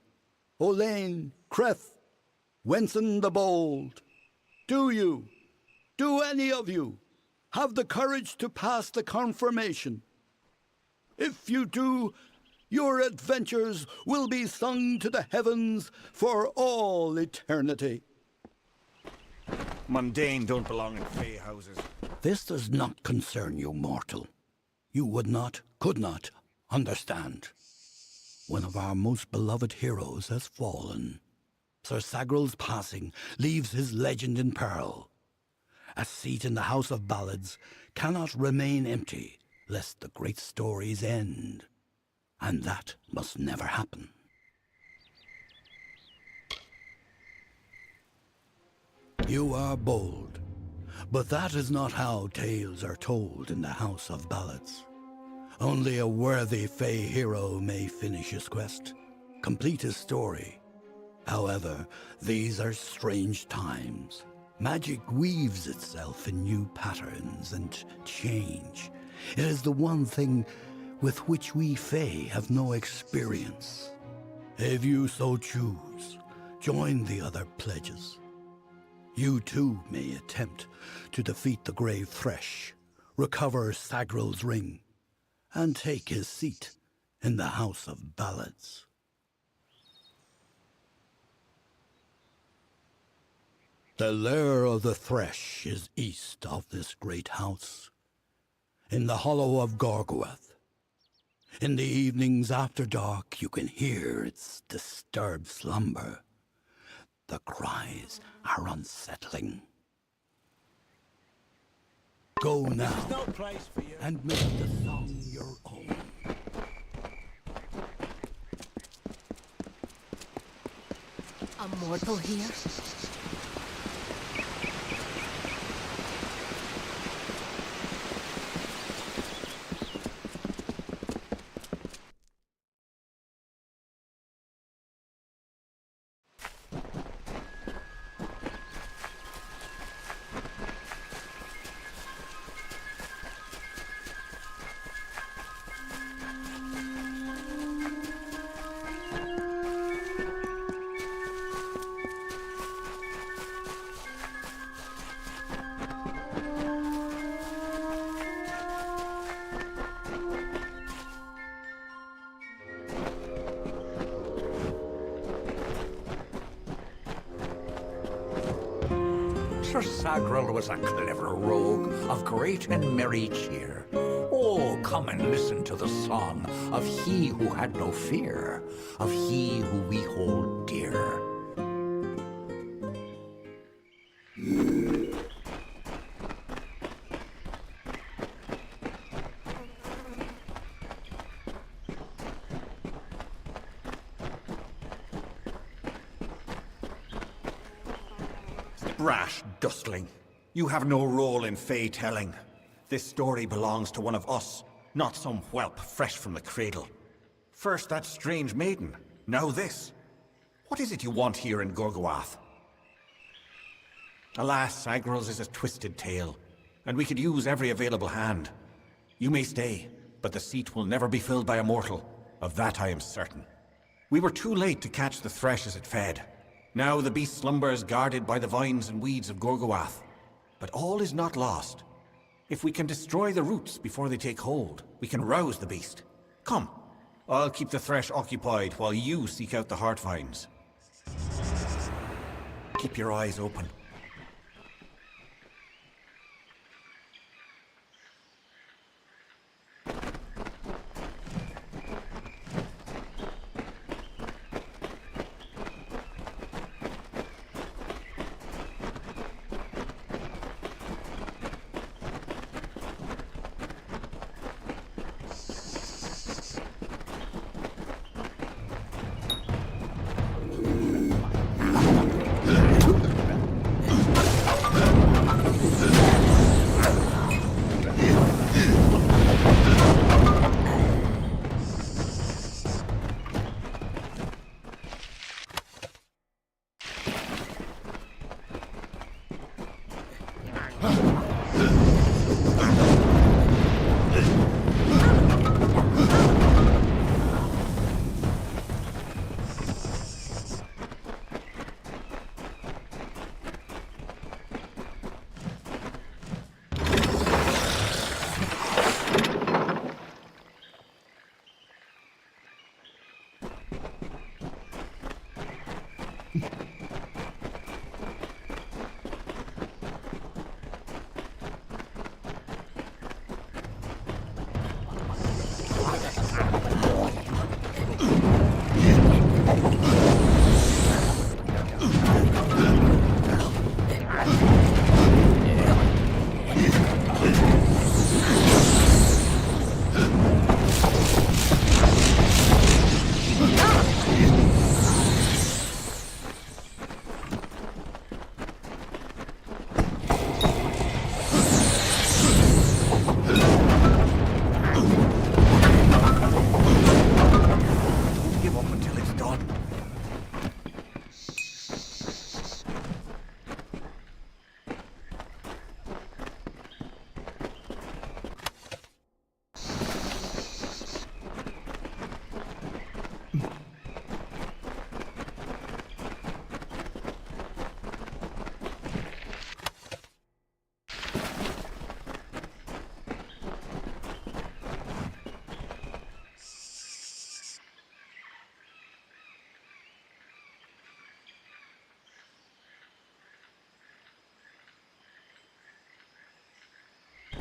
Olain, Creth, Wenson the Bold. Do any of you, have the courage to pass the confirmation? If you do, your adventures will be sung to the heavens for all eternity. Mundane don't belong in Fae houses. This does not concern you, mortal. You would not, could not, understand. One of our most beloved heroes has fallen. Sir Sagril's passing leaves his legend in peril. A seat in the House of Ballads cannot remain empty, lest the great stories end. And that must never happen. You are bold, but that is not how tales are told in the House of Ballads. Only a worthy Fae hero may finish his quest, complete his story. However, these are strange times. Magic weaves itself in new patterns and change. It is the one thing with which we Fae have no experience. If you so choose, join the other pledges. You too may attempt to defeat the Grave Thresh, recover Sagril's ring, and take his seat in the House of Ballads. The lair of the Thresh is east of this great house, in the hollow of Gorgoeth. In the evenings after dark, you can hear its disturbed slumber. The cries are unsettling. Go now, and make the song your own. A mortal here? Sir Sagrel was a clever rogue of great and merry cheer. Oh, come and listen to the song of he who had no fear, of he who we hold dear. Brash dustling. You have no role in Fey telling. This story belongs to one of us, not some whelp fresh from the cradle. First that strange maiden, now this. What is it you want here in Gorgoath? Alas, Sagrel's is a twisted tale, and we could use every available hand. You may stay, but the seat will never be filled by a mortal. Of that I am certain. We were too late to catch the thresh as it fed. Now the beast slumbers guarded by the vines and weeds of Gorgoath. But all is not lost. If we can destroy the roots before they take hold, we can rouse the beast. Come, I'll keep the thresh occupied while you seek out the heart vines. Keep your eyes open.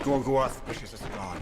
Gorgoath wishes us gone.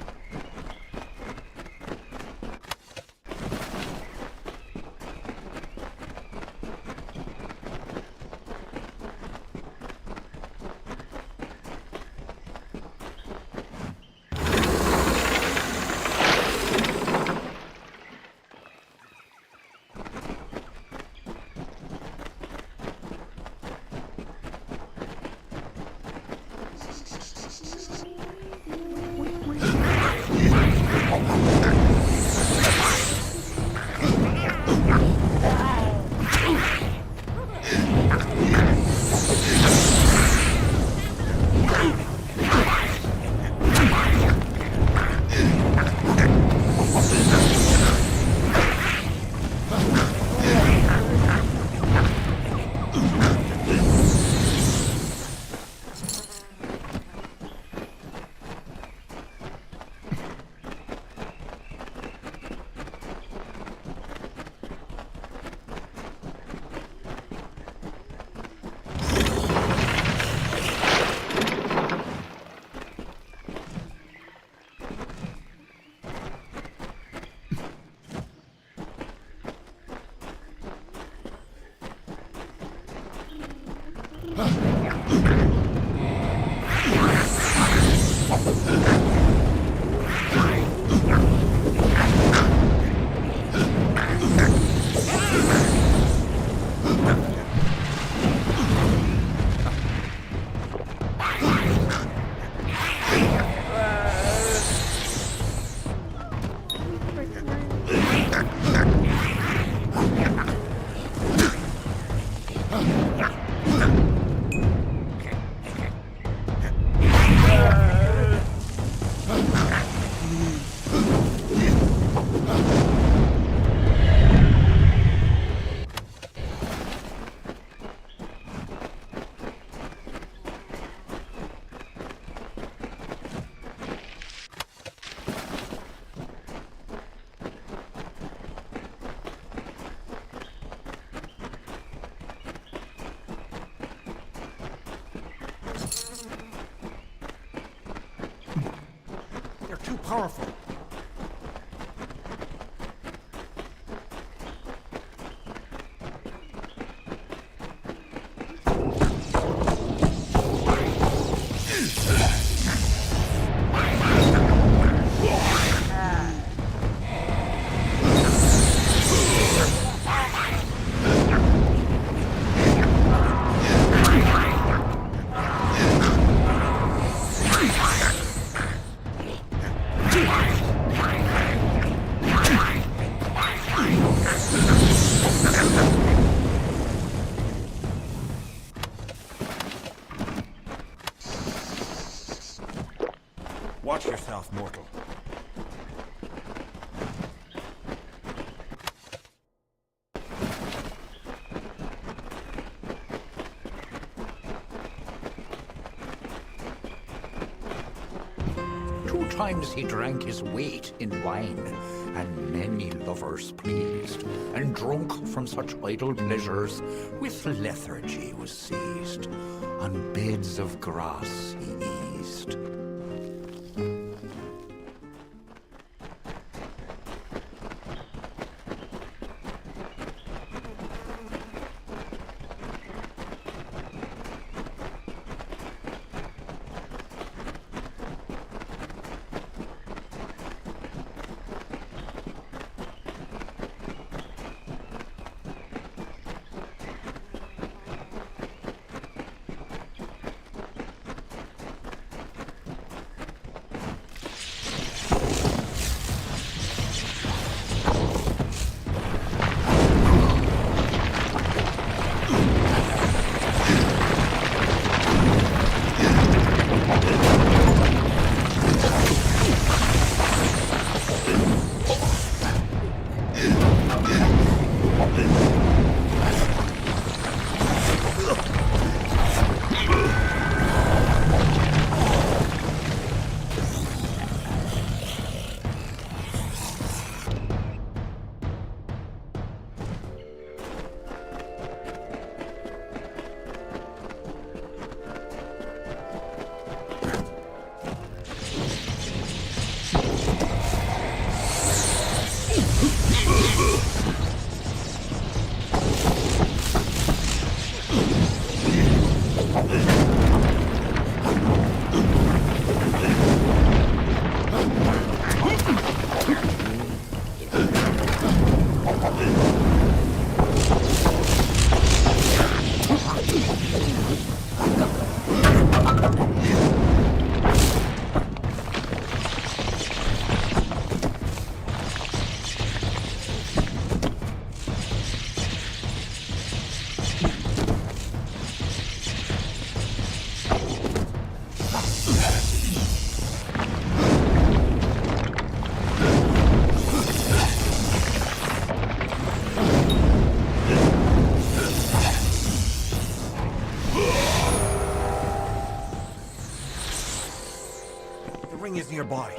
powerful. Watch yourself, mortal. Two times he drank his weight in wine, and many lovers pleased, and drunk from such idle pleasures, with lethargy was seized. On beds of grass he eased. The ring is nearby.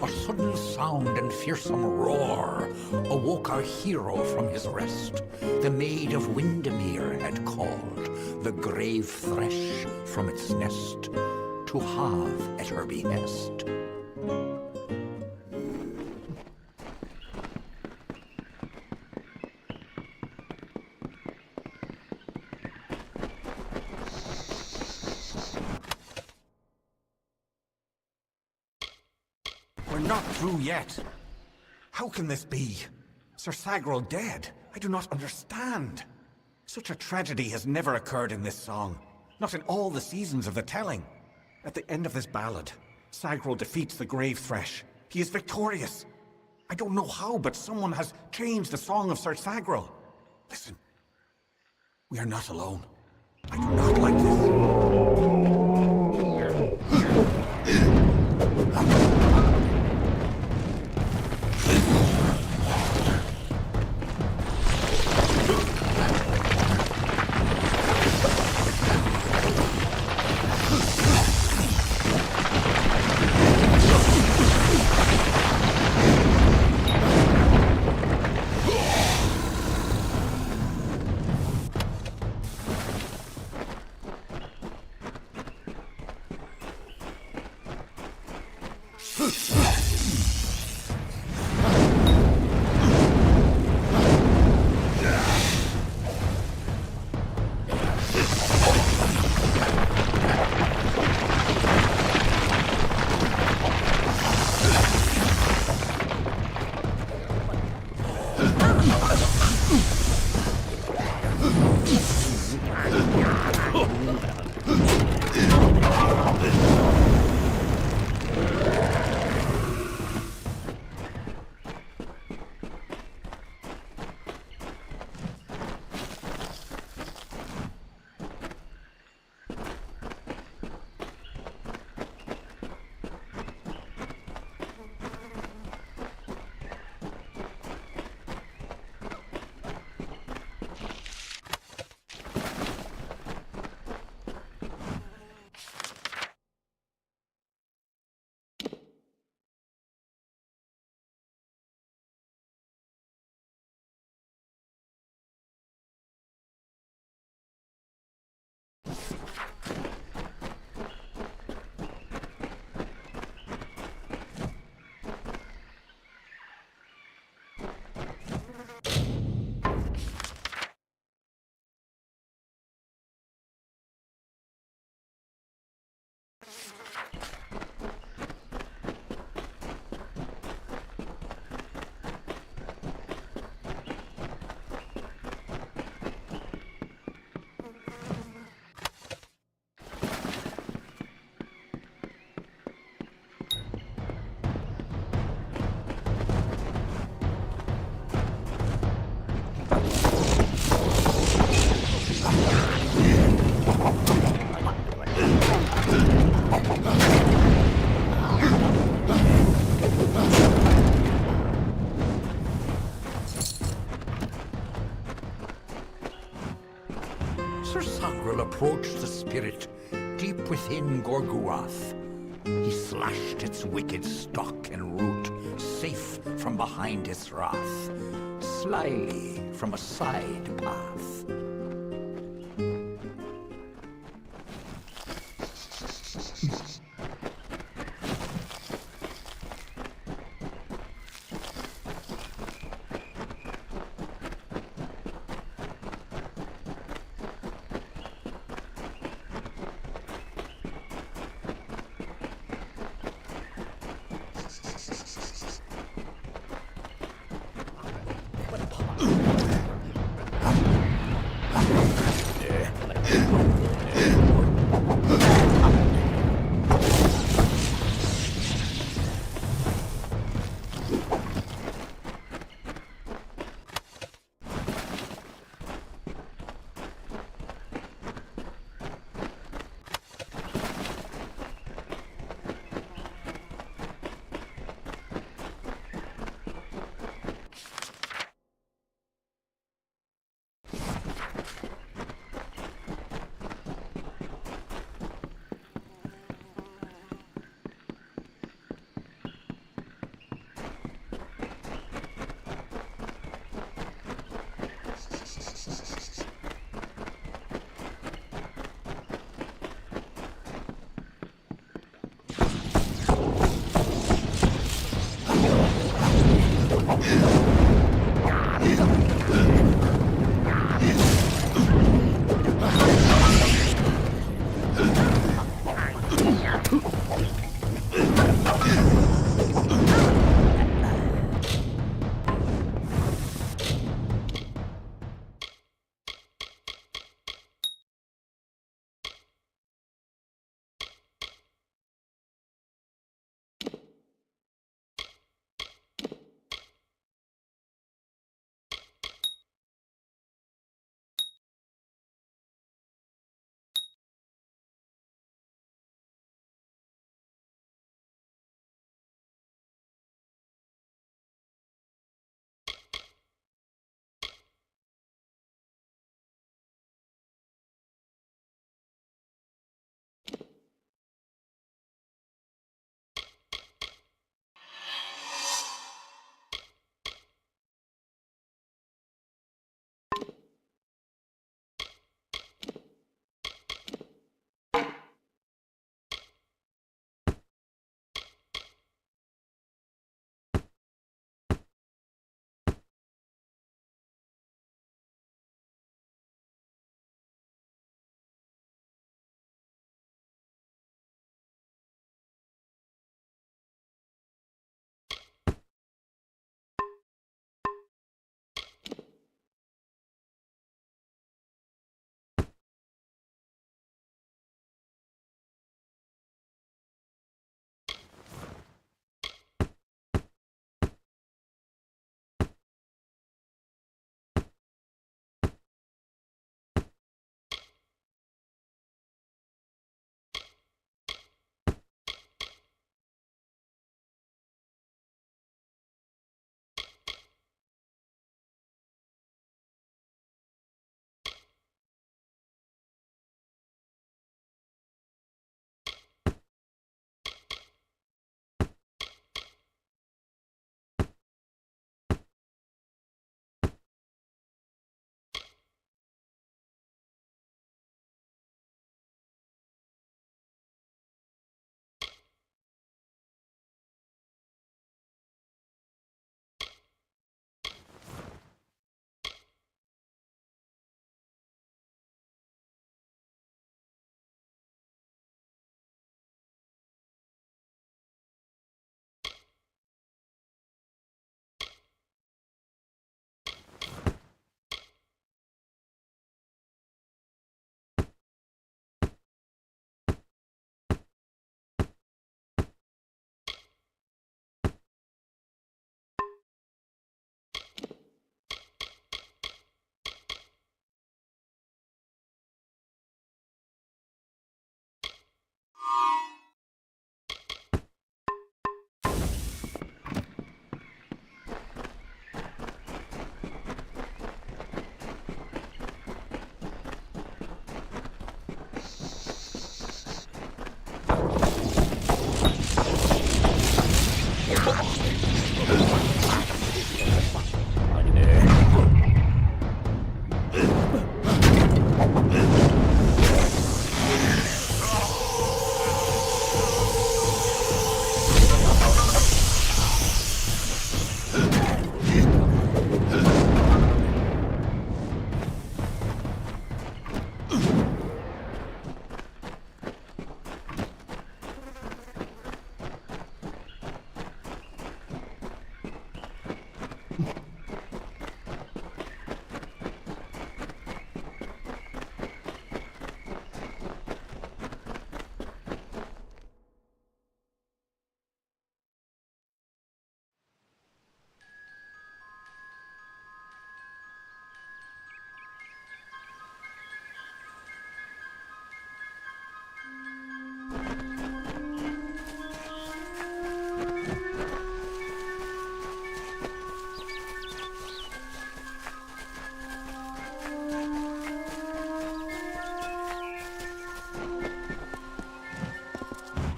A sudden sound and fearsome roar awoke our hero from his rest. The maid of Windermere had called the grave thresh from its nest to have at her behest. We're not through yet. How can this be? Sir Sagrel dead? I do not understand. Such a tragedy has never occurred in this song. Not in all the seasons of the telling. At the end of this ballad, Sagrel defeats the grave thresh. He is victorious. I don't know how, but someone has changed the song of Sir Sagrel. Listen. We are not alone. I do not like this. Sacral approached the spirit deep within Gorguath. He slashed its wicked stock and root, safe from behind its wrath, slyly from a side path.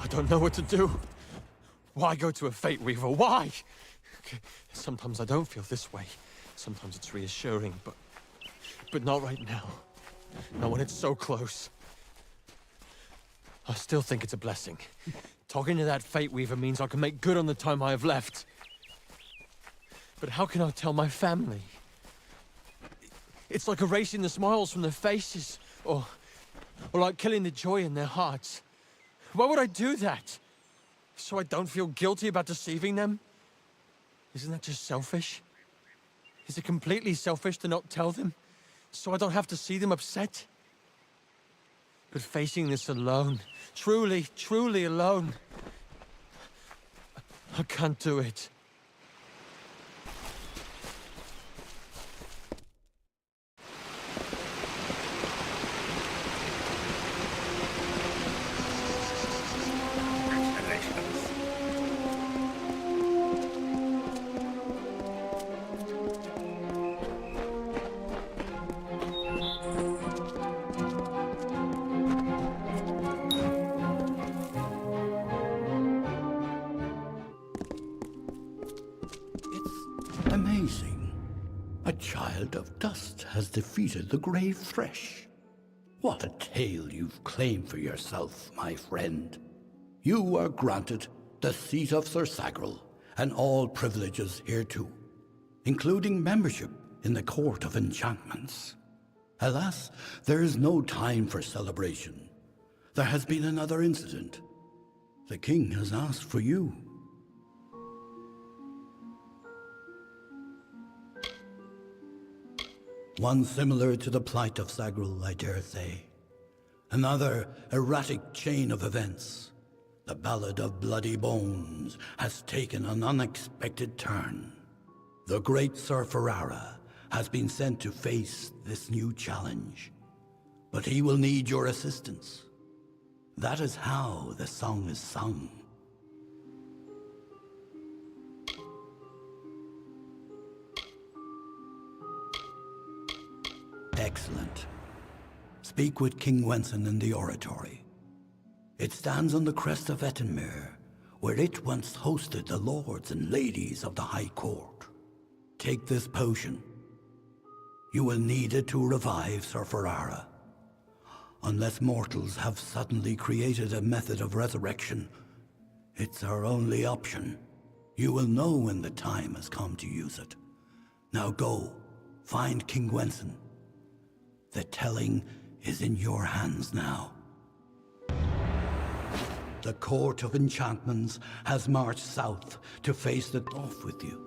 I don't know what to do. Why go to a Fate Weaver? Why? Sometimes I don't feel this way. Sometimes it's reassuring, but not right now. Not when it's so close. I still think it's a blessing. Talking to that Fate Weaver means I can make good on the time I have left. But how can I tell my family? It's like erasing the smiles from their faces, or like killing the joy in their hearts. Why would I do that? So I don't feel guilty about deceiving them? Isn't that just selfish? Is it completely selfish to not tell them, so I don't have to see them upset? But facing this alone, truly alone, I can't do it. Amazing. A child of dust has defeated the grave thresh. What a tale you've claimed for yourself, my friend. You are granted the seat of Sir Sagrel and all privileges hereto, including membership in the Court of Enchantments. Alas, there is no time for celebration. There has been another incident. The king has asked for you. One similar to the plight of Sagrel, I dare say. Another erratic chain of events. The Ballad of Bloody Bones has taken an unexpected turn. The great Sir Ferrara has been sent to face this new challenge. But he will need your assistance. That is how the song is sung. Excellent. Speak with King Wenson in the oratory. It stands on the crest of Ettenmere, where it once hosted the lords and ladies of the High Court. Take this potion. You will need it to revive Sir Ferrara. Unless mortals have suddenly created a method of resurrection, it's our only option. You will know when the time has come to use it. Now go, find King Wenson. The telling is in your hands now. The Court of Enchantments has marched south to face the off with you.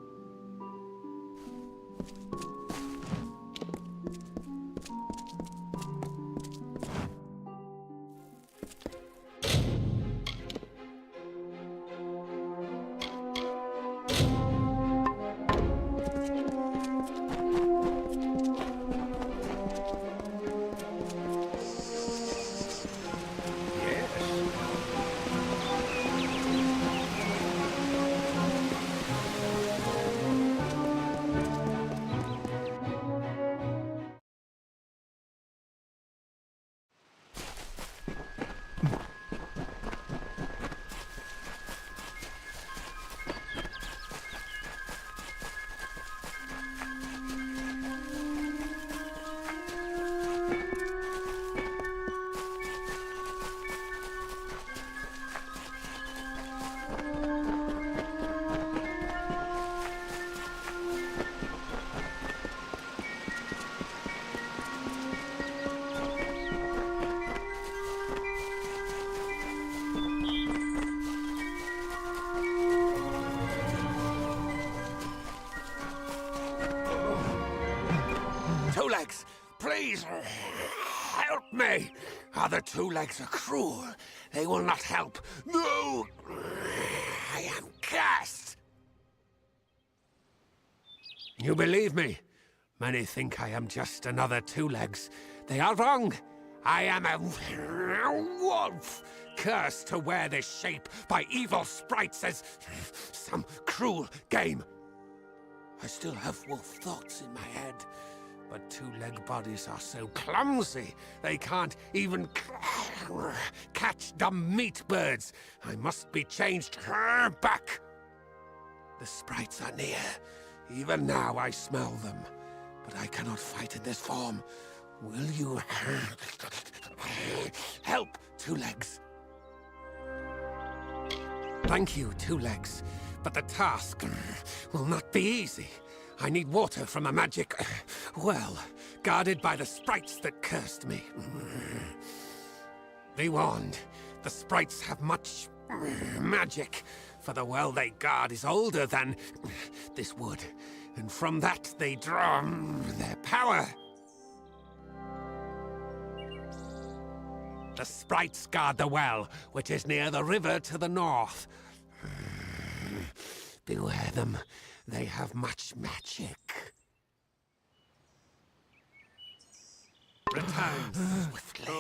legs. Please, help me. Other two legs are cruel. They will not help. No! I am cursed. You believe me? Many think I am just another two legs. They are wrong. I am a wolf, cursed to wear this shape by evil sprites as some cruel game. I still have wolf thoughts in my head, but two-leg bodies are so clumsy, they can't even catch dumb meat birds. I must be changed back. The sprites are near. Even now I smell them, but I cannot fight in this form. Will you help, Two Legs? Thank you, Two Legs, but the task will not be easy. I need water from a magic well, guarded by the sprites that cursed me. Be warned, the sprites have much magic, for the well they guard is older than this wood, and from that they draw their power. The sprites guard the well, which is near the river to the north. Beware them. They have much magic. Return swiftly.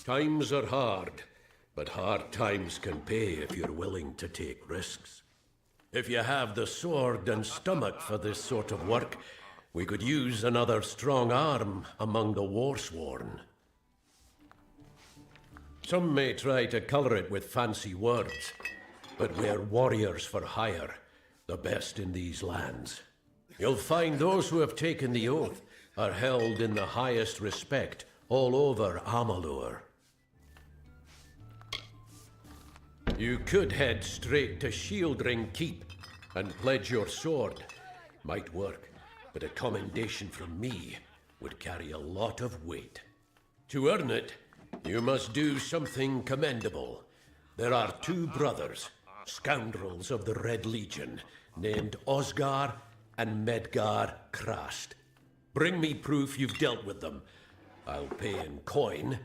Times are hard, but hard times can pay if you're willing to take risks. If you have the sword and stomach for this sort of work, we could use another strong arm among the warsworn. Some may try to color it with fancy words, but we're warriors for hire, the best in these lands. You'll find those who have taken the oath are held in the highest respect all over Amalur. You could head straight to Shieldring Keep and pledge your sword. Might work, but a commendation from me would carry a lot of weight. To earn it, you must do something commendable. There are two brothers, scoundrels of the Red Legion, named Osgar and Medgar Krast. Bring me proof you've dealt with them. I'll pay in coin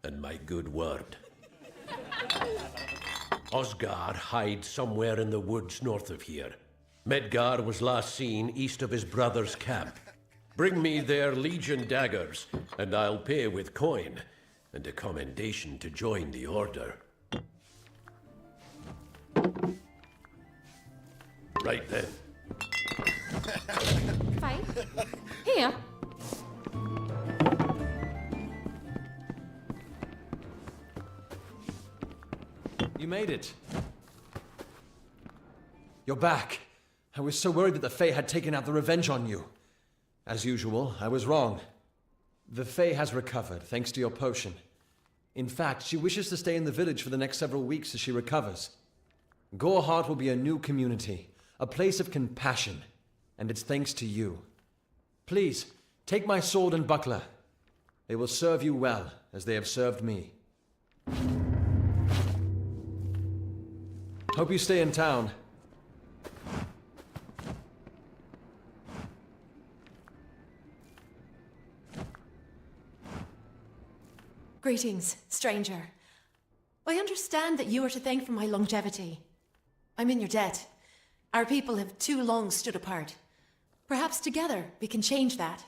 and my good word. Osgar hides somewhere in the woods north of here. Medgar was last seen east of his brother's camp. Bring me their Legion daggers, and I'll pay with coin, and a commendation to join the order. Right then. Faye? Here. You made it. You're back. I was so worried that the Fae had taken out the revenge on you. As usual, I was wrong. The Fae has recovered, thanks to your potion. In fact, she wishes to stay in the village for the next several weeks as she recovers. Goreheart will be a new community, a place of compassion, and it's thanks to you. Please, take my sword and buckler. They will serve you well, as they have served me. Hope you stay in town. Greetings, stranger. I understand that you are to thank for my longevity. I'm in your debt. Our people have too long stood apart. Perhaps together we can change that.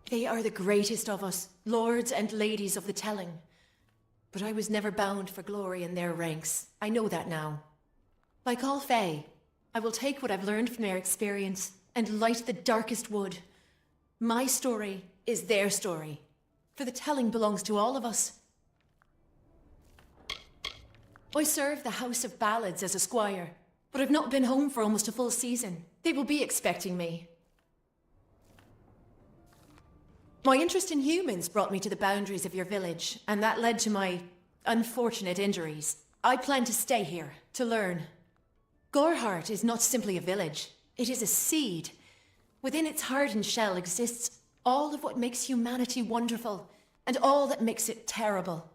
They are the greatest of us, lords and ladies of the telling. But I was never bound for glory in their ranks. I know that now. Like all Fae, I will take what I've learned from their experience and light the darkest wood. My story is their story, for the telling belongs to all of us. I serve the House of Ballads as a squire, but I've not been home for almost a full season. They will be expecting me. My interest in humans brought me to the boundaries of your village, and that led to my unfortunate injuries. I plan to stay here, to learn. Goreheart is not simply a village. It is a seed. Within its hardened shell exists all of what makes humanity wonderful, and all that makes it terrible.